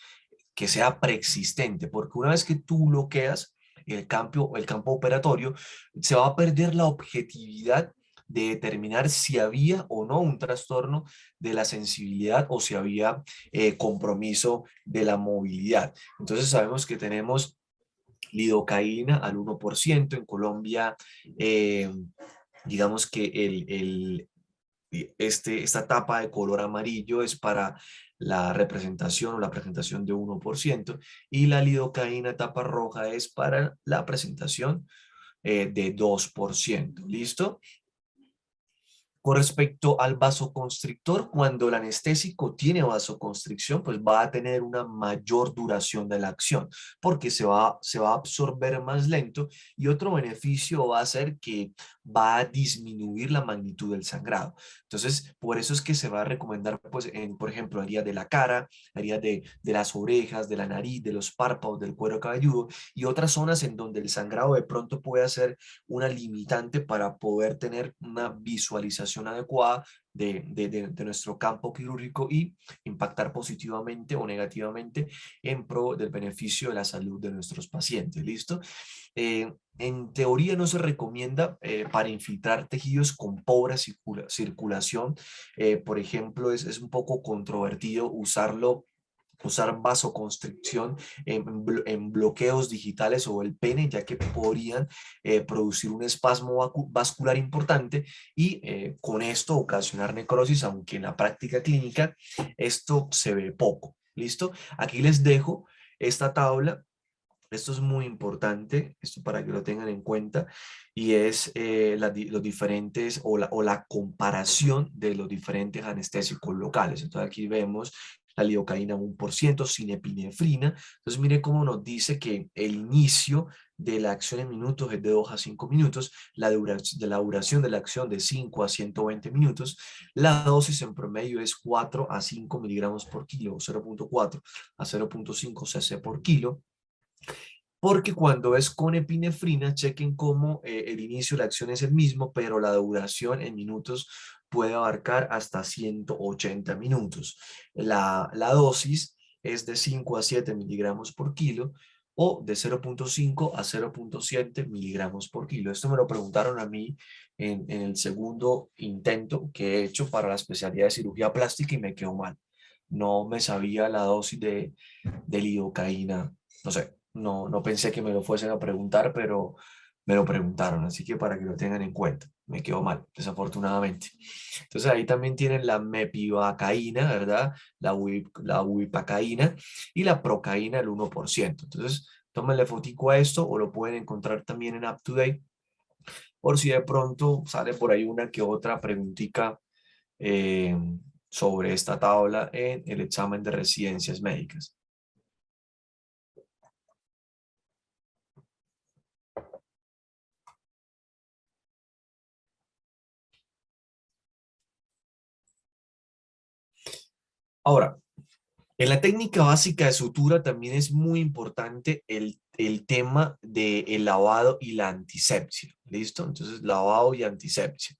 que sea preexistente, porque una vez que tú bloqueas el campo operatorio, se va a perder la objetividad de determinar si había o no un trastorno de la sensibilidad o si había compromiso de la movilidad. Entonces sabemos que tenemos lidocaína al 1%. En Colombia, digamos que esta tapa de color amarillo es para la representación o la presentación de 1% y la lidocaína tapa roja es para la presentación de 2%. ¿Listo? Con respecto al vasoconstrictor, cuando el anestésico tiene vasoconstricción, pues va a tener una mayor duración de la acción, porque se va a absorber más lento, y otro beneficio va a ser que va a disminuir la magnitud del sangrado. Entonces, por eso es que se va a recomendar, pues, por ejemplo, heridas de la cara, heridas de las orejas, de la nariz, de los párpados, del cuero cabelludo, y otras zonas en donde el sangrado de pronto puede ser una limitante para poder tener una visualización adecuada de nuestro campo quirúrgico y impactar positivamente o negativamente en pro del beneficio de la salud de nuestros pacientes. ¿Listo? En teoría no se recomienda para infiltrar tejidos con pobre circulación. Por ejemplo, es un poco controvertido usar vasoconstricción en bloqueos digitales o el pene, ya que podrían producir un espasmo vascular importante y con esto ocasionar necrosis, aunque en la práctica clínica esto se ve poco. ¿Listo? Aquí les dejo esta tabla. Esto es muy importante, esto para que lo tengan en cuenta, y es los diferentes o la comparación de los diferentes anestésicos locales. Entonces aquí vemos la lidocaína 1%, sin epinefrina. Entonces mire cómo nos dice que el inicio de la acción en minutos es de 2 a 5 minutos, la duración de la acción de 5 a 120 minutos, la dosis en promedio es 4 a 5 miligramos por kilo, 0.4 a 0.5 cc por kilo, porque cuando es con epinefrina, chequen cómo el inicio de la acción es el mismo, pero la duración en minutos puede abarcar hasta 180 minutos. La dosis es de 5 a 7 miligramos por kilo o de 0.5 a 0.7 miligramos por kilo. Esto me lo preguntaron a mí en el segundo intento que he hecho para la especialidad de cirugía plástica y me quedó mal. No me sabía la dosis de lidocaína, no sé, no pensé que me lo fuesen a preguntar, pero me lo preguntaron, así que para que lo tengan en cuenta. Me quedó mal, desafortunadamente. Entonces ahí también tienen la mepivacaína, ¿verdad? La buipacaína y la procaína, el 1%. Entonces, tómenle fotico a esto o lo pueden encontrar también en UpToDate, por si de pronto sale por ahí una que otra preguntita eh, sobre esta tabla en el examen de residencias médicas. Ahora, en la técnica básica de sutura también es muy importante el tema del lavado y la antisepsia. ¿Listo? Entonces, lavado y antisepsia.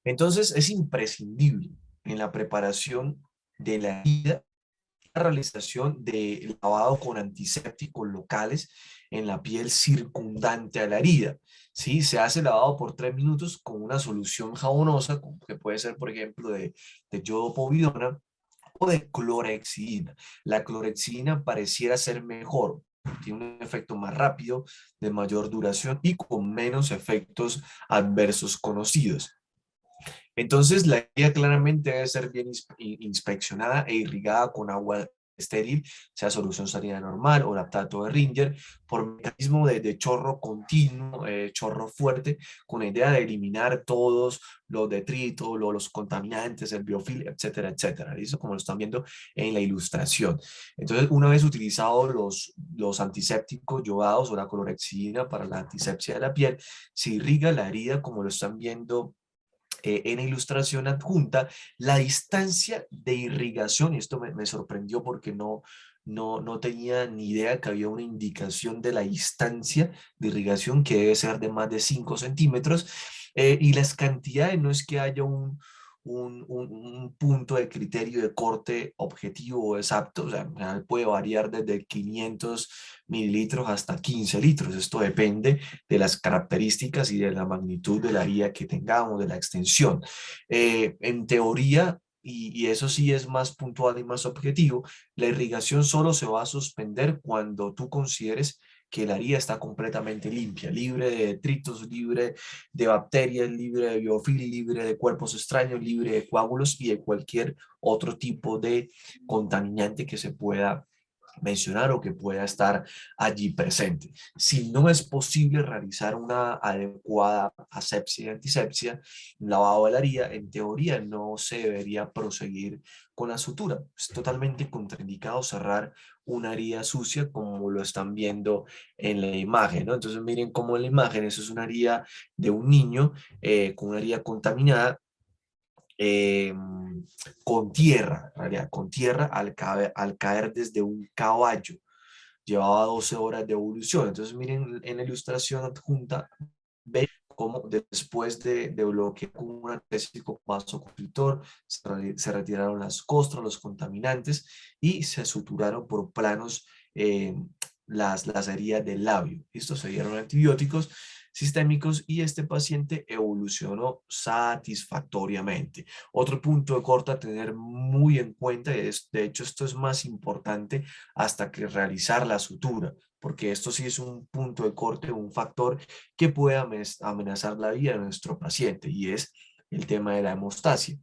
Entonces, es imprescindible en la preparación de la herida la realización de lavado con antisépticos locales en la piel circundante a la herida. ¿Sí? Se hace lavado por 3 minutos con una solución jabonosa, que puede ser, por ejemplo, de yodopovidona o de clorhexidina. La clorhexidina pareciera ser mejor, tiene un efecto más rápido, de mayor duración y con menos efectos adversos conocidos. Entonces, la herida claramente debe ser bien inspeccionada e irrigada con agua estéril, sea solución salina normal o lactato de Ringer, por mecanismo de chorro continuo, chorro fuerte, con la idea de eliminar todos los detritos, los contaminantes, el biofilm, etcétera, etcétera. ¿Listo? Como lo están viendo en la ilustración. Entonces, una vez utilizados los antisépticos yodados o la clorhexidina para la antisepsia de la piel, se irriga la herida, como lo están viendo en la ilustración adjunta. La distancia de irrigación, y esto me sorprendió porque no tenía ni idea que había una indicación de la distancia de irrigación, que debe ser de más de 5 centímetros, y las cantidades, no es que haya un punto de criterio de corte objetivo o exacto, o sea, puede variar desde 500 mililitros hasta 15 litros. Esto depende de las características y de la magnitud de la herida que tengamos, de la extensión. En teoría, y eso sí es más puntual y más objetivo, la irrigación solo se va a suspender cuando tú consideres que la herida está completamente limpia, libre de detritos, libre de bacterias, libre de biofilm, libre de cuerpos extraños, libre de coágulos y de cualquier otro tipo de contaminante que se pueda mencionar o que pueda estar allí presente. Si no es posible realizar una adecuada asepsia y antisepsia, lavado de la herida, en teoría no se debería proseguir con la sutura. Es totalmente contraindicado cerrar una herida sucia como lo están viendo en la imagen, ¿no? Entonces miren cómo en la imagen, eso es una herida de un niño con una herida contaminada, eh, con tierra, en realidad, con tierra al caer desde un caballo. Llevaba 12 horas de evolución. Entonces, miren en la ilustración adjunta, ven cómo después de bloquear con un anestésico vasoconstrictor, se retiraron las costras, los contaminantes y se suturaron por planos las heridas del labio. Listo, se dieron antibióticos sistémicos y este paciente evolucionó satisfactoriamente. Otro punto de corte a tener muy en cuenta es, de hecho, esto es más importante hasta que realizar la sutura, porque esto sí es un punto de corte, un factor que puede amenazar la vida de nuestro paciente y es el tema de la hemostasia.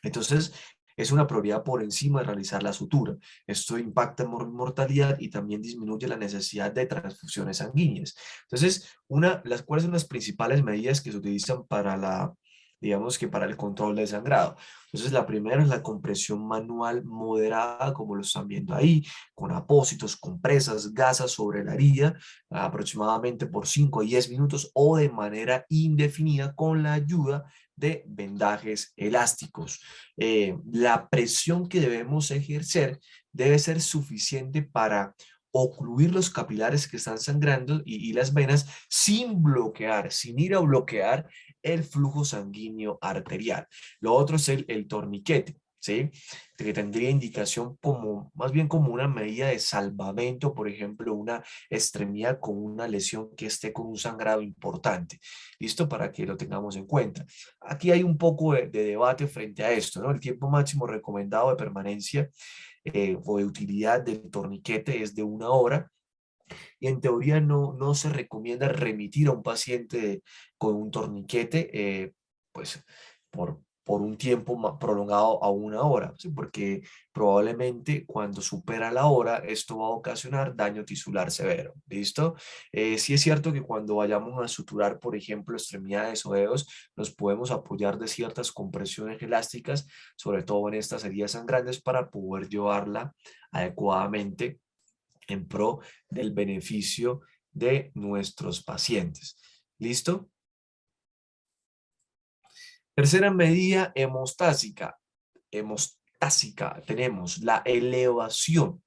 Entonces, es una prioridad por encima de realizar la sutura. Esto impacta en mortalidad y también disminuye la necesidad de transfusiones sanguíneas. Entonces, ¿cuáles son las principales medidas que se utilizan para digamos que para el control del sangrado? Entonces, la primera es la compresión manual moderada, como lo están viendo ahí, con apósitos, compresas, gasas sobre la herida, aproximadamente por 5 a 10 minutos o de manera indefinida con la ayuda de vendajes elásticos. La presión que debemos ejercer debe ser suficiente para ocluir los capilares que están sangrando y las venas sin bloquear, sin ir a bloquear el flujo sanguíneo arterial. Lo otro es el torniquete. ¿Sí? Que tendría indicación como, más bien como una medida de salvamento, por ejemplo, una extremidad con una lesión que esté con un sangrado importante. ¿Listo? Para que lo tengamos en cuenta. Aquí hay un poco de debate frente a esto, ¿no? El tiempo máximo recomendado de permanencia o de utilidad del torniquete es de 1 hora y en teoría no se recomienda remitir a un paciente con un torniquete, pues por un tiempo prolongado a 1 hora, ¿sí? Porque probablemente cuando supera la hora esto va a ocasionar daño tisular severo, ¿listo? Sí es cierto que cuando vayamos a suturar, por ejemplo, extremidades o dedos, nos podemos apoyar de ciertas compresiones elásticas, sobre todo en estas heridas sangrantes, para poder llevarla adecuadamente en pro del beneficio de nuestros pacientes. ¿Listo? Tercera medida hemostásica. Hemostásica, tenemos la elevación.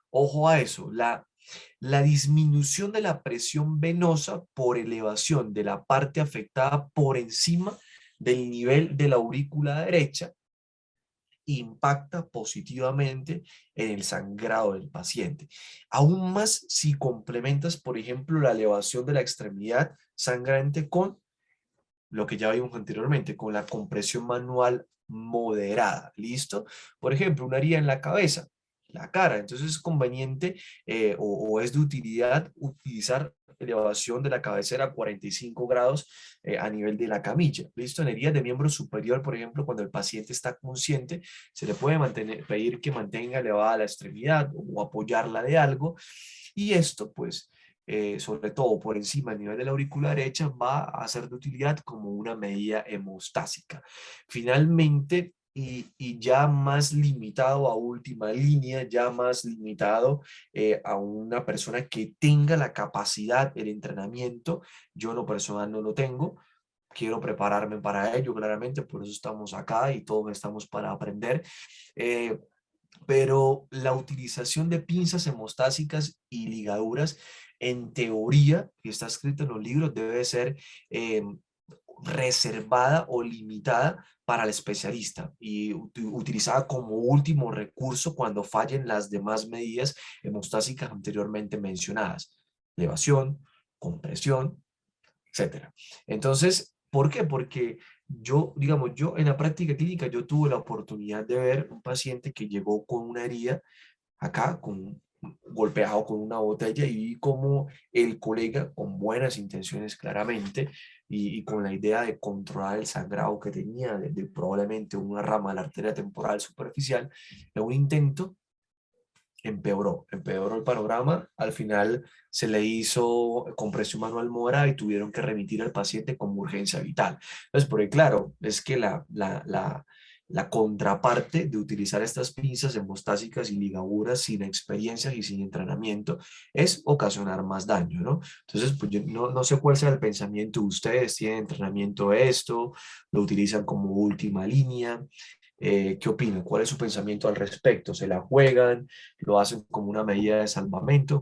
Ojo a eso, la disminución de la presión venosa por elevación de la parte afectada por encima del nivel de la aurícula derecha impacta positivamente en el sangrado del paciente. Aún más si complementas, por ejemplo, la elevación de la extremidad sangrante con lo que ya vimos anteriormente, con la compresión manual moderada. ¿Listo? Por ejemplo, una herida en la cabeza. la cara. Entonces es conveniente o es de utilidad utilizar elevación de la cabecera a 45 grados a nivel de la camilla. ¿Listo? En heridas de miembro superior, por ejemplo, cuando el paciente está consciente, se le puede pedir que mantenga elevada la extremidad o apoyarla de algo. Y esto, pues, sobre todo por encima del nivel de la aurícula derecha, va a ser de utilidad como una medida hemostásica. Finalmente, y ya más limitado a última línea, ya más limitado a una persona que tenga la capacidad, el entrenamiento, yo en lo personal no lo tengo, quiero prepararme para ello, claramente, por eso estamos acá y todos estamos para aprender. Eh, pero la utilización de pinzas hemostásicas y ligaduras, en teoría, y está escrito en los libros, debe ser reservada o limitada para el especialista y utilizada como último recurso cuando fallen las demás medidas hemostásicas anteriormente mencionadas, elevación, compresión, etcétera. Entonces, ¿por qué? Porque yo, digamos, yo en la práctica clínica, yo tuve la oportunidad de ver un paciente que llegó con una herida acá, golpeado con una botella y vi como el colega, con buenas intenciones claramente, y con la idea de controlar el sangrado que tenía de probablemente una rama de la arteria temporal superficial, en un intento empeoró el panorama. Al final se le hizo compresión manual mora y tuvieron que remitir al paciente como urgencia vital. Entonces, porque claro, es que la contraparte de utilizar estas pinzas hemostásicas y ligaduras sin experiencia y sin entrenamiento es ocasionar más daño, ¿no? Entonces, pues yo no sé cuál sea el pensamiento de ustedes, ¿tienen entrenamiento de esto? ¿Lo utilizan como última línea? ¿Qué opinan? ¿Cuál es su pensamiento al respecto? ¿Se la juegan? ¿Lo hacen como una medida de salvamento?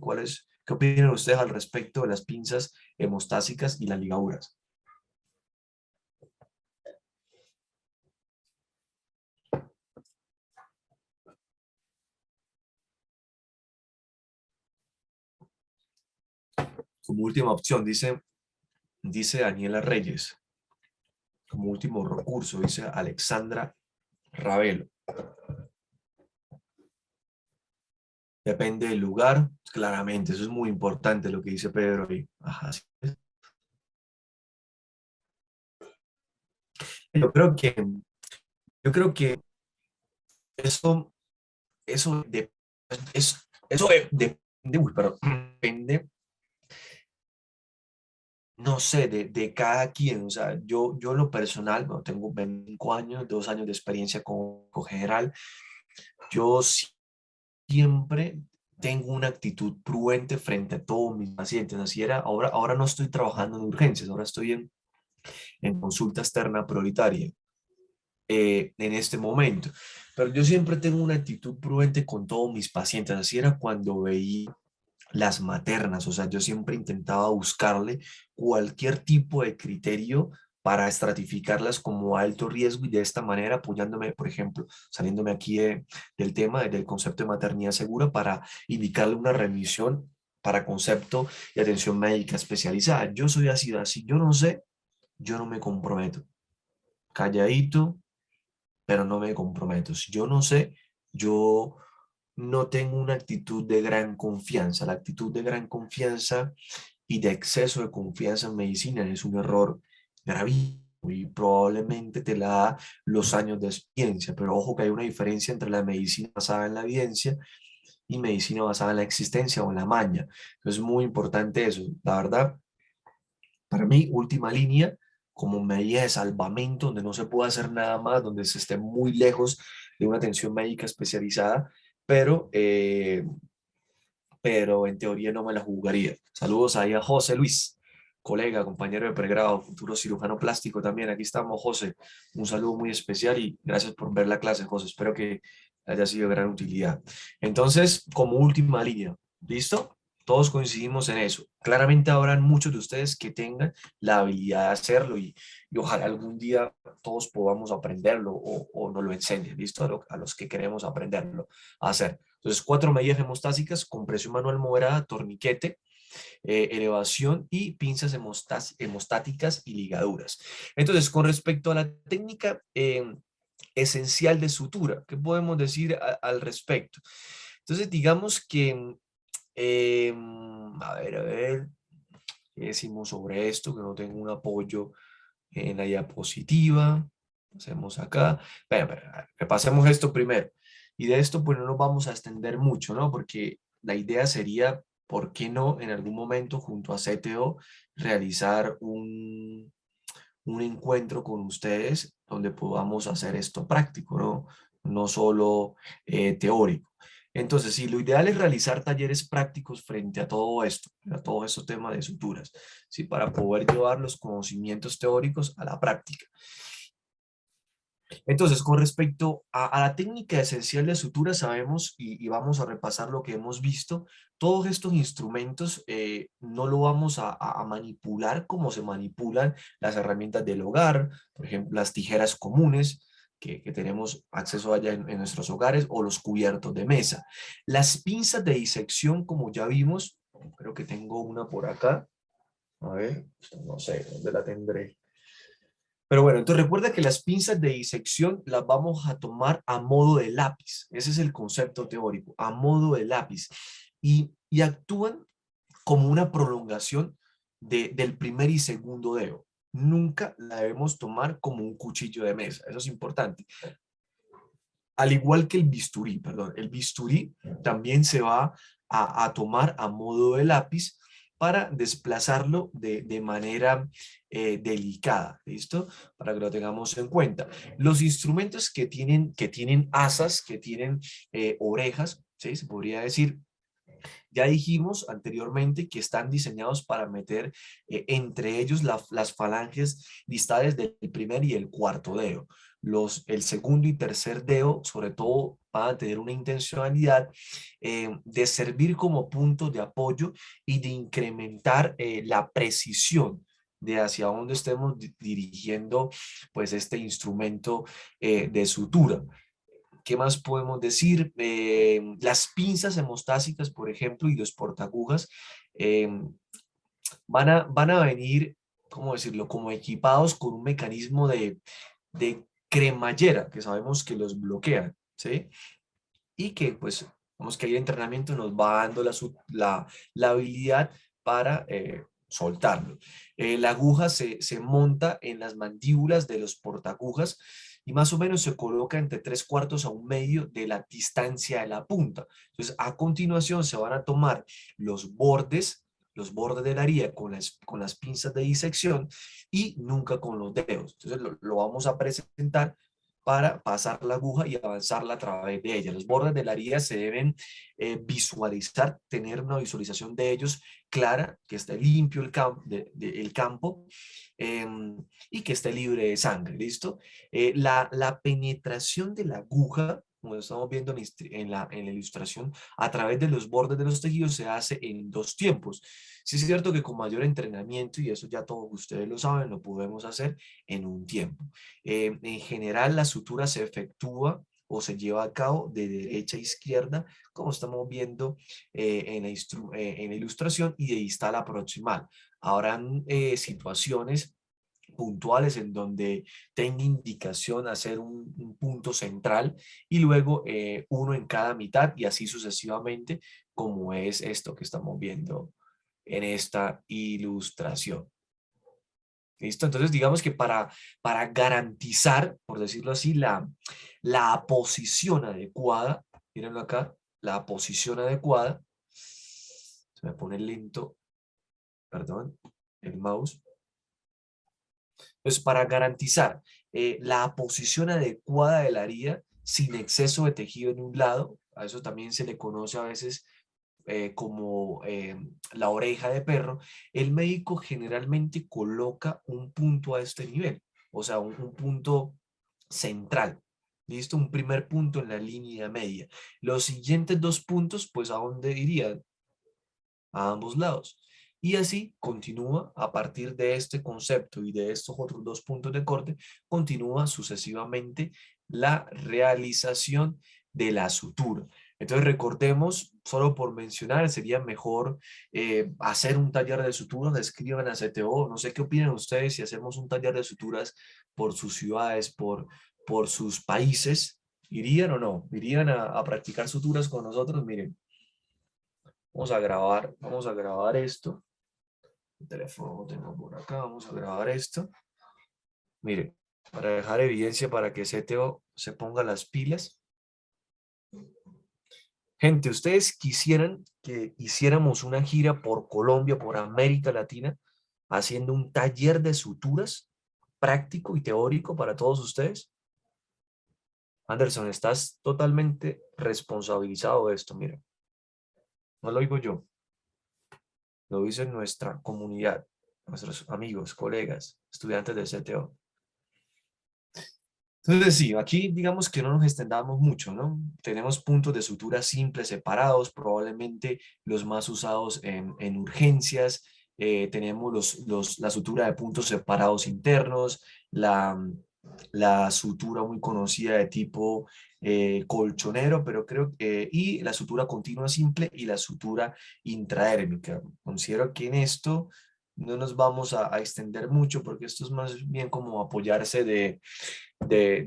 ¿Qué opinan ustedes al respecto de las pinzas hemostásicas y las ligaduras? Como última opción, dice Daniela Reyes. Como último recurso, dice Alexandra Ravelo. Depende del lugar, claramente, eso es muy importante lo que dice Pedro ahí. Ajá, sí. Yo creo que, yo creo que eso, eso, de, depende, uy, perdón, depende, no sé, de cada quien. O sea, yo en lo personal, bueno, tengo 25 años, 2 años de experiencia con general. Yo siempre tengo una actitud prudente frente a todos mis pacientes. Así era, ahora no estoy trabajando en urgencias, ahora estoy en consulta externa prioritaria en este momento. Pero yo siempre tengo una actitud prudente con todos mis pacientes. Así era cuando veía las maternas, o sea, yo siempre intentaba buscarle cualquier tipo de criterio para estratificarlas como alto riesgo y de esta manera apoyándome, por ejemplo, saliéndome aquí del tema del concepto de maternidad segura para indicarle una remisión para concepto de atención médica especializada. Yo soy así, yo no sé, yo no me comprometo. Calladito, pero no me comprometo. Si yo no sé, yo no tengo una actitud de gran confianza. La actitud de gran confianza y de exceso de confianza en medicina es un error gravísimo y probablemente te la da los años de experiencia, pero ojo que hay una diferencia entre la medicina basada en la evidencia y medicina basada en la existencia o en la maña. Entonces es muy importante eso. La verdad, para mí, última línea, como medida de salvamento, donde no se puede hacer nada más, donde se esté muy lejos de una atención médica especializada, pero, eh, pero en teoría no me la jugaría. Saludos ahí a José Luis, colega, compañero de pregrado, futuro cirujano plástico también. Aquí estamos, José. Un saludo muy especial y gracias por ver la clase, José. Espero que haya sido de gran utilidad. Entonces, como última línea, ¿listo? Todos coincidimos en eso. Claramente habrán muchos de ustedes que tengan la habilidad de hacerlo y ojalá algún día todos podamos aprenderlo o nos lo enseñen, ¿listo? A los que queremos aprenderlo a hacer. Entonces, 4 medidas hemostásicas, compresión manual moderada, torniquete, elevación y pinzas hemostáticas y ligaduras. Entonces, con respecto a la técnica esencial de sutura, ¿qué podemos decir al respecto? Entonces, digamos que, a ver, ¿qué decimos sobre esto? Que no tengo un apoyo en la diapositiva. Hacemos acá. Repasemos esto primero. Y de esto pues no nos vamos a extender mucho, ¿no? Porque la idea sería, ¿por qué no en algún momento junto a CTO realizar un encuentro con ustedes donde podamos hacer esto práctico, ¿no? No solo teórico. Entonces, sí, lo ideal es realizar talleres prácticos frente a todo esto, a todo estos temas de suturas, ¿sí? Para poder llevar los conocimientos teóricos a la práctica. Entonces, con respecto a la técnica esencial de sutura, sabemos y vamos a repasar lo que hemos visto. Todos estos instrumentos no lo vamos a manipular como se manipulan las herramientas del hogar, por ejemplo, las tijeras comunes que tenemos acceso allá en nuestros hogares o los cubiertos de mesa. Las pinzas de disección, como ya vimos, creo que tengo una por acá. A ver, no sé dónde la tendré. Pero bueno, entonces recuerda que las pinzas de disección las vamos a tomar a modo de lápiz. Ese es el concepto teórico, a modo de lápiz. Y actúan como una prolongación del primer y segundo dedo. Nunca la debemos tomar como un cuchillo de mesa. Eso es importante. Al igual que el bisturí, perdón. El bisturí también se va a tomar a modo de lápiz para desplazarlo de manera delicada, ¿listo? Para que lo tengamos en cuenta. Los instrumentos que tienen asas, que tienen orejas, ¿sí? Se podría decir, ya dijimos anteriormente que están diseñados para meter entre ellos las falanges distales del primer y el cuarto dedo. El segundo y tercer dedo, sobre todo, van a tener una intencionalidad de servir como punto de apoyo y de incrementar la precisión de hacia dónde estemos dirigiendo pues este instrumento de sutura. ¿Qué más podemos decir? Las pinzas hemostásicas, por ejemplo, y los portagujas eh, van a venir, ¿cómo decirlo? Como equipados con un mecanismo de cremallera, que sabemos que los bloquean, ¿sí? Y que, pues, vamos que ahí el entrenamiento nos va dando la habilidad para soltarlo. La aguja se monta en las mandíbulas de los portagujas y más o menos se coloca entre 3/4 a 1/2 de la distancia de la punta. Entonces, a continuación se van a tomar los bordes de la herida con las pinzas de disección y nunca con los dedos. Entonces, lo vamos a presentar para pasar la aguja y avanzarla a través de ella. Los bordes de la herida se deben visualizar, tener una visualización de ellos clara, que esté limpio el campo eh, y que esté libre de sangre, ¿listo? La penetración de la aguja, como estamos viendo en la ilustración, a través de los bordes de los tejidos se hace en 2 tiempos. Sí es cierto que con mayor entrenamiento, y eso ya todos ustedes lo saben, lo podemos hacer en un tiempo. En general, la sutura se efectúa o se lleva a cabo de derecha a izquierda, como estamos viendo en la ilustración, y de distal a proximal. Habrán situaciones puntuales en donde tenga indicación hacer un punto central y luego uno en cada mitad y así sucesivamente, como es esto que estamos viendo en esta ilustración. ¿Listo? Entonces, digamos que para garantizar, por decirlo así, la posición adecuada, mírenlo acá, la posición adecuada, se me pone lento, perdón, el mouse. Entonces, para garantizar la posición adecuada de la herida sin exceso de tejido en un lado, a eso también se le conoce a veces como la oreja de perro, el médico generalmente coloca un punto a este nivel, o sea, un punto central. ¿Listo? Un primer punto en la línea media. Los siguientes 2 puntos, pues, ¿a dónde irían? A ambos lados. Y así continúa a partir de este concepto y de estos otros 2 puntos de corte, continúa sucesivamente la realización de la sutura. Entonces recordemos, solo por mencionar, sería mejor hacer un taller de suturas, escriban a CTO, no sé qué opinan ustedes si hacemos un taller de suturas por sus ciudades, por sus países, ¿Irían o no? ¿Irían a practicar suturas con nosotros? Miren, vamos a grabar esto. El teléfono lo tengo por acá, vamos a grabar esto. Miren, para dejar evidencia para que CTO se ponga las pilas. Gente, ¿ustedes quisieran que hiciéramos una gira por Colombia, por América Latina, haciendo un taller de suturas práctico y teórico para todos ustedes? Anderson, estás totalmente responsabilizado de esto, mira. No lo digo yo, lo dice nuestra comunidad, nuestros amigos, colegas, estudiantes del CTO. Entonces, sí, aquí digamos que no nos extendamos mucho, ¿no? Tenemos puntos de sutura simples separados, probablemente los más usados en urgencias. Tenemos la sutura de puntos separados internos, la sutura muy conocida de tipo colchonero, pero creo que, y la sutura continua simple y la sutura intraérmica. Considero que en esto no nos vamos a extender mucho porque esto es más bien como apoyarse de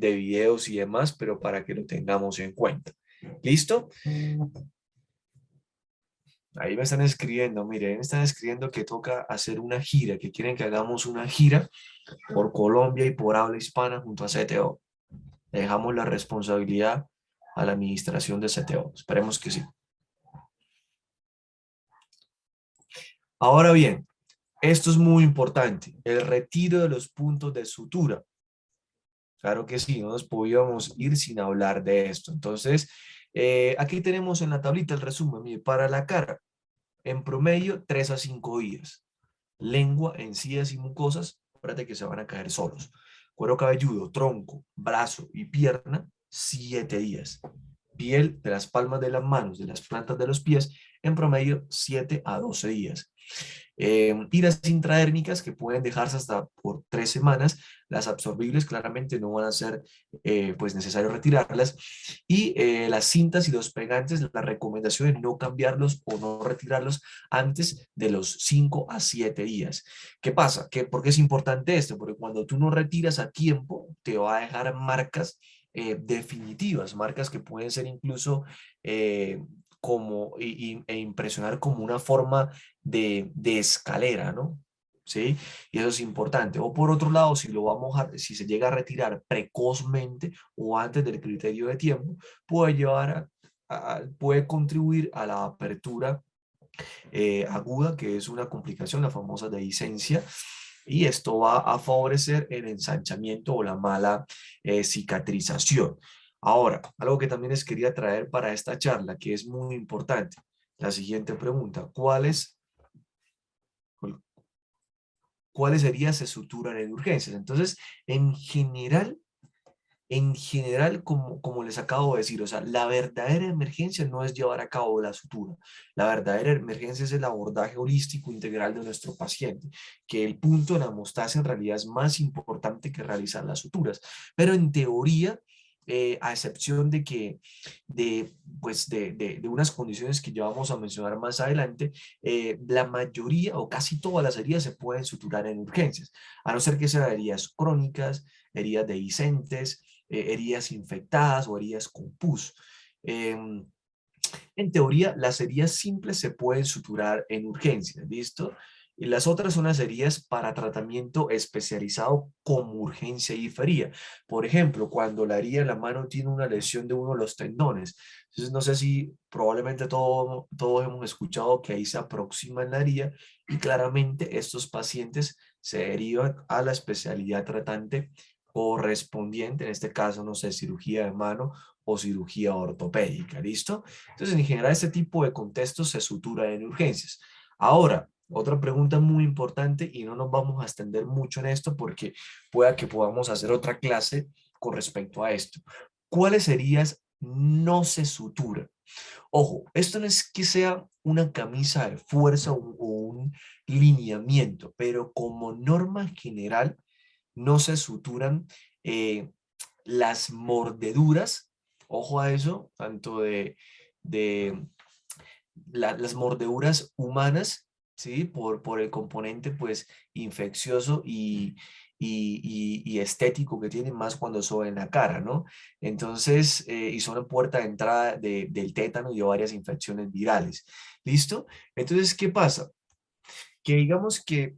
videos y demás, pero para que lo tengamos en cuenta. ¿Listo? Ahí me están escribiendo, miren, me están escribiendo que toca hacer una gira, que quieren que hagamos una gira por Colombia y por habla hispana junto a CTO. Le dejamos la responsabilidad a la administración de CTO. Esperemos que sí. Ahora bien, esto es muy importante, el retiro de los puntos de sutura. Claro que sí, no nos podíamos ir sin hablar de esto. Entonces, aquí tenemos en la tablita el resumen. Mire, para la cara, en promedio, 3 a 5 días. Lengua, encías y mucosas, acuérdate que se van a caer solos. Cuero cabelludo, tronco, brazo y pierna, 7 días. Piel de las palmas de las manos, de las plantas de los pies, en promedio 7 a 12 días. Y las intraérmicas que pueden dejarse hasta por 3 semanas, las absorbibles claramente no van a ser pues necesario retirarlas. Y las cintas y los pegantes, la recomendación es no cambiarlos o no retirarlos antes de los 5 a 7 días. ¿Qué pasa? ¿Por qué es importante esto? Porque cuando tú no retiras a tiempo, te va a dejar marcas definitivas, marcas que pueden ser incluso e impresionar como una forma de escalera, ¿no? ¿Sí? Y eso es importante. O por otro lado, si se llega a retirar precozmente o antes del criterio de tiempo, puede puede contribuir a la apertura aguda, que es una complicación, la famosa dehiscencia, y esto va a favorecer el ensanchamiento o la mala cicatrización. Ahora, algo que también les quería traer para esta charla, que es muy importante. La siguiente pregunta, ¿cuáles serían se suturan en urgencias? Entonces, como les acabo de decir, o sea, la verdadera emergencia no es llevar a cabo la sutura. La verdadera emergencia es el abordaje holístico integral de nuestro paciente, que el punto de la hemostasia en realidad es más importante que realizar las suturas. Pero en teoría, a excepción de unas condiciones que ya vamos a mencionar más adelante, la mayoría o casi todas las heridas se pueden suturar en urgencias, a no ser que sean heridas crónicas, heridas dehiscentes, heridas infectadas o heridas con pus. En teoría, las heridas simples se pueden suturar en urgencias, ¿listo? Y las otras son las heridas para tratamiento especializado como urgencia y diferida. Por ejemplo, cuando la herida en la mano tiene una lesión de uno de los tendones. Entonces, no sé si probablemente todos hemos escuchado que ahí se aproxima la herida y claramente estos pacientes se derivan a la especialidad tratante correspondiente, en este caso, no sé, cirugía de mano o cirugía ortopédica, ¿listo? Entonces, en general, este tipo de contextos se sutura en urgencias. Ahora, otra pregunta muy importante y no nos vamos a extender mucho en esto porque pueda que podamos hacer otra clase con respecto a esto. ¿Cuáles heridas no se suturan? Ojo, esto no es que sea una camisa de fuerza o un lineamiento, pero como norma general no se suturan eh, las mordeduras, ojo a eso, tanto de las mordeduras humanas ¿sí? Por el componente pues infeccioso y estético que tienen más cuando son en la cara, ¿no? Entonces, y son la puerta de entrada del tétano y de varias infecciones virales. ¿Listo? Entonces, ¿qué pasa? Que digamos que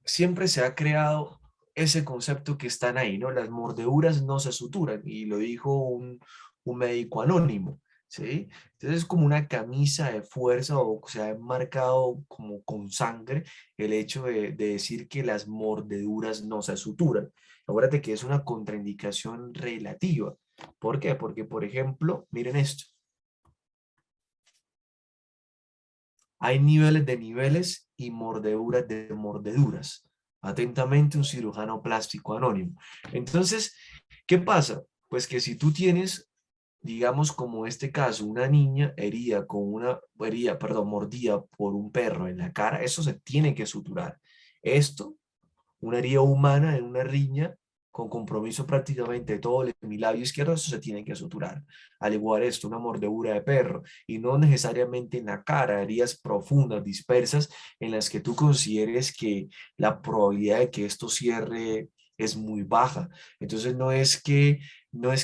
siempre se ha creado ese concepto que están ahí, ¿no? Las mordeduras no se suturan, y lo dijo un médico anónimo, ¿sí? Entonces es como una camisa de fuerza, o se ha marcado como con sangre el hecho de decir que las mordeduras no se suturan. Acuérdate que es una contraindicación relativa. ¿Por qué? Porque, por ejemplo, miren esto. Hay niveles de niveles y mordeduras de mordeduras. Atentamente, un cirujano plástico anónimo. Entonces, ¿qué pasa? Pues que si tú tienes, digamos, como este caso, una niña herida perdón, mordida por un perro en la cara, eso se tiene que suturar. Esto, una herida humana en una riña con compromiso prácticamente de todo mi labio izquierdo, eso se tiene que suturar. Al igual esto, una mordedura de perro, y no necesariamente en la cara, heridas profundas, dispersas, en las que tú consideres que la probabilidad de que esto cierre es muy baja. Entonces no es que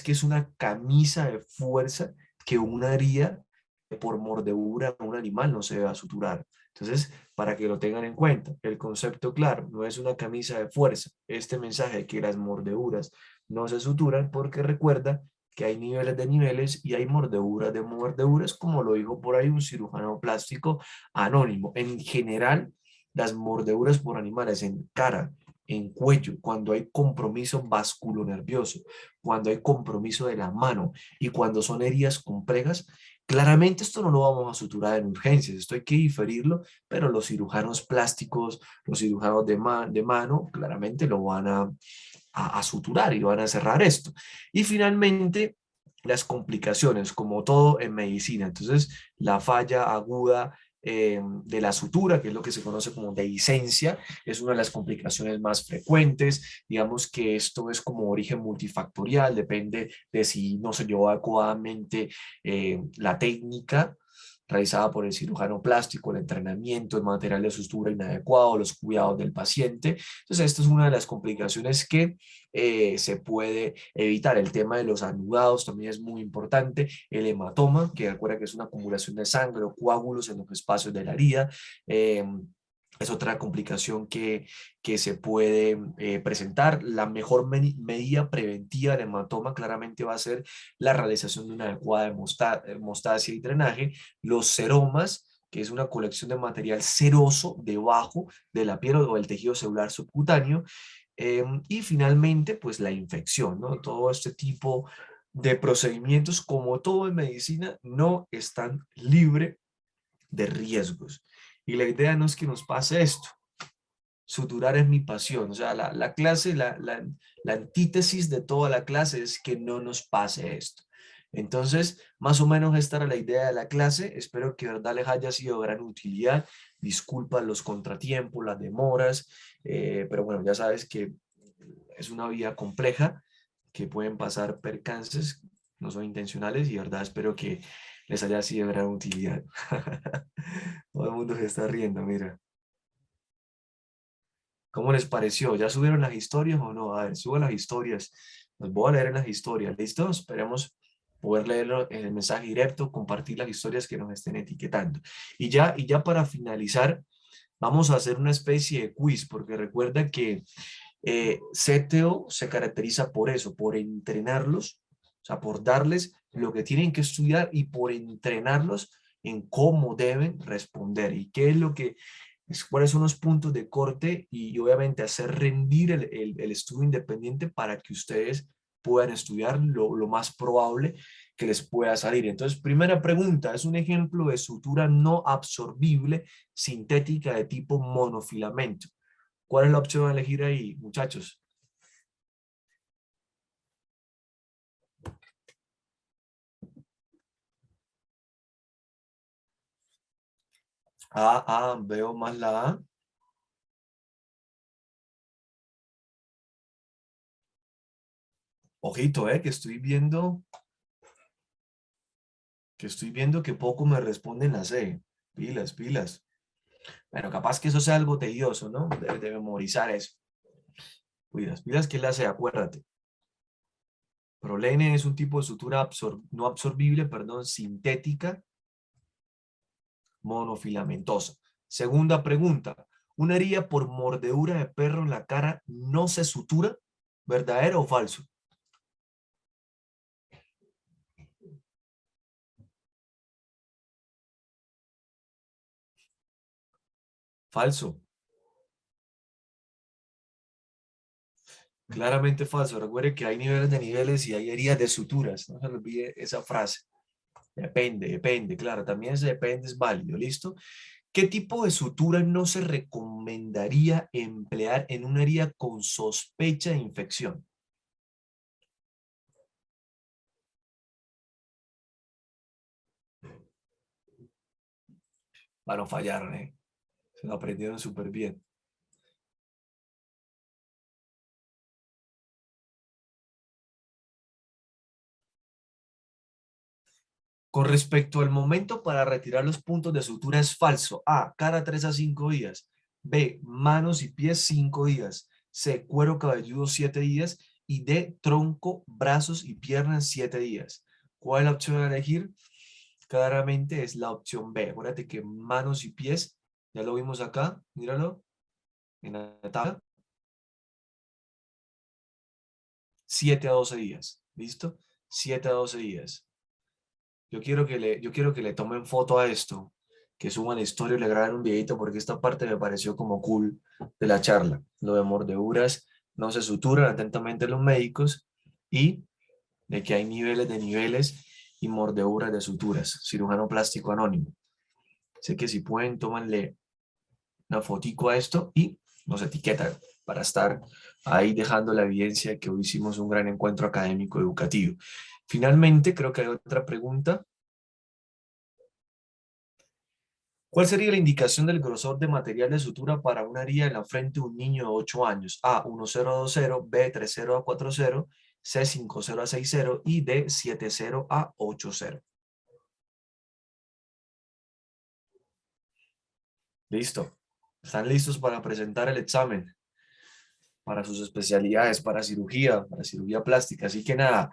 es una camisa de fuerza que una herida por mordedura a un animal no se va a suturar. Entonces, para que lo tengan en cuenta, el concepto claro, no es una camisa de fuerza. Este mensaje de que las mordeduras no se suturan, porque recuerda que hay niveles de niveles y hay mordeduras de mordeduras, como lo dijo por ahí un cirujano plástico anónimo. En general, las mordeduras por animales en cara, en cuello, cuando hay compromiso vasculonervioso, cuando hay compromiso de la mano y cuando son heridas complejas, claramente esto no lo vamos a suturar en urgencias, esto hay que diferirlo, pero los cirujanos plásticos, los cirujanos de mano, claramente lo van a suturar y van a cerrar esto. Y finalmente, las complicaciones, como todo en medicina. Entonces, la falla aguda de la sutura, que es lo que se conoce como dehiscencia, es una de las complicaciones más frecuentes. Digamos que esto es como origen multifactorial, depende de si no se llevó adecuadamente la técnica realizada por el cirujano plástico, el entrenamiento, el material de sutura inadecuado, los cuidados del paciente. Entonces, esta es una de las complicaciones que se puede evitar. El tema de los anudados también es muy importante. El hematoma, que recuerda que es una acumulación de sangre o coágulos en los espacios de la herida. Es otra complicación que se puede presentar. La mejor medida preventiva del hematoma claramente va a ser la realización de una adecuada hemostasia y drenaje. Los seromas, que es una colección de material seroso debajo de la piel o del tejido celular subcutáneo. Y finalmente, pues la infección, ¿no? Todo este tipo de procedimientos, como todo en medicina, no están libres de riesgos. Y la idea no es que nos pase esto. Suturar es mi pasión. O sea, la clase, la antítesis de toda la clase es que no nos pase esto. Entonces, más o menos esta era la idea de la clase. Espero que de verdad les haya sido de gran utilidad. Disculpa los contratiempos, las demoras, pero bueno, ya sabes que es una vida compleja, que pueden pasar percances, no son intencionales, y de verdad espero que les haya sido de gran utilidad. Todo el mundo se está riendo, mira. ¿Cómo les pareció? ¿Ya subieron las historias o no? A ver, suban las historias. Los voy a leer en las historias. ¿Listo? Esperemos poder leerlo en el mensaje directo, compartir las historias que nos estén etiquetando. Y ya para finalizar, vamos a hacer una especie de quiz, porque recuerda que CTO se caracteriza por eso, por entrenarlos, o sea, por darles lo que tienen que estudiar y por entrenarlos en cómo deben responder y qué es lo que cuáles son los puntos de corte, y obviamente hacer rendir el estudio independiente para que ustedes puedan estudiar lo más probable que les pueda salir. Entonces, primera pregunta, es un ejemplo de sutura no absorbible sintética de tipo monofilamento. ¿Cuál es la opción a elegir ahí, muchachos? Veo más la A. Ojito, que estoy viendo que poco me responden la C. Pilas, pilas. Bueno, capaz que eso sea algo tedioso, ¿no? De memorizar eso. Cuidas, pilas que la hace, acuérdate. Prolene es un tipo de sutura no absorbible, perdón, sintética, monofilamentosa. Segunda pregunta. ¿Una herida por mordedura de perro en la cara no se sutura? ¿Verdadero o falso? Falso. Claramente falso. Recuerde que hay niveles de niveles y hay heridas de suturas. No se le olvide esa frase. Depende, depende. Claro, también ese depende es válido. ¿Listo? ¿Qué tipo de sutura no se recomendaría emplear en una herida con sospecha de infección? Para no fallar, ¿eh? Se lo aprendieron súper bien. Con respecto al momento para retirar los puntos de sutura es falso. A, cada 3 a 5 días. B, manos y pies 5 días. C, cuero cabelludo 7 días. Y D, tronco, brazos y piernas 7 días. ¿Cuál es la opción a elegir? Claramente es la opción B. Acuérdate que manos y pies, ya lo vimos acá, míralo, en la tabla, 7 a 12 días. ¿Listo? 7 a 12 días. Yo quiero que le tomen foto a esto, que suban la historia y le graben un videito porque esta parte me pareció como cool de la charla. Lo de mordeduras no se suturan atentamente los médicos y de que hay niveles de niveles y mordeduras de suturas. Cirujano plástico anónimo. Sé que si pueden, tómanle una fotico a esto y nos etiquetan para estar ahí dejando la evidencia de que hoy hicimos un gran encuentro académico educativo. Finalmente, creo que hay otra pregunta. ¿Cuál sería la indicación del grosor de material de sutura para una herida en la frente de un niño de 8 años? A, 1020, B, 30 a 40, C, 50 a 60 y D, 70 a 80. Listo. ¿Están listos para presentar el examen? Para sus especialidades, para cirugía plástica. Así que nada,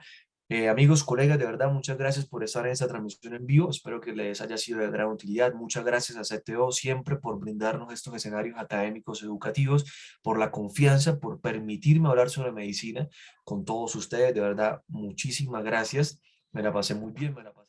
amigos, colegas, de verdad, muchas gracias por estar en esta transmisión en vivo. Espero que les haya sido de gran utilidad. Muchas gracias a CTO siempre por brindarnos estos escenarios académicos educativos, por la confianza, por permitirme hablar sobre medicina con todos ustedes. De verdad, muchísimas gracias. Me la pasé muy bien, me la pasé.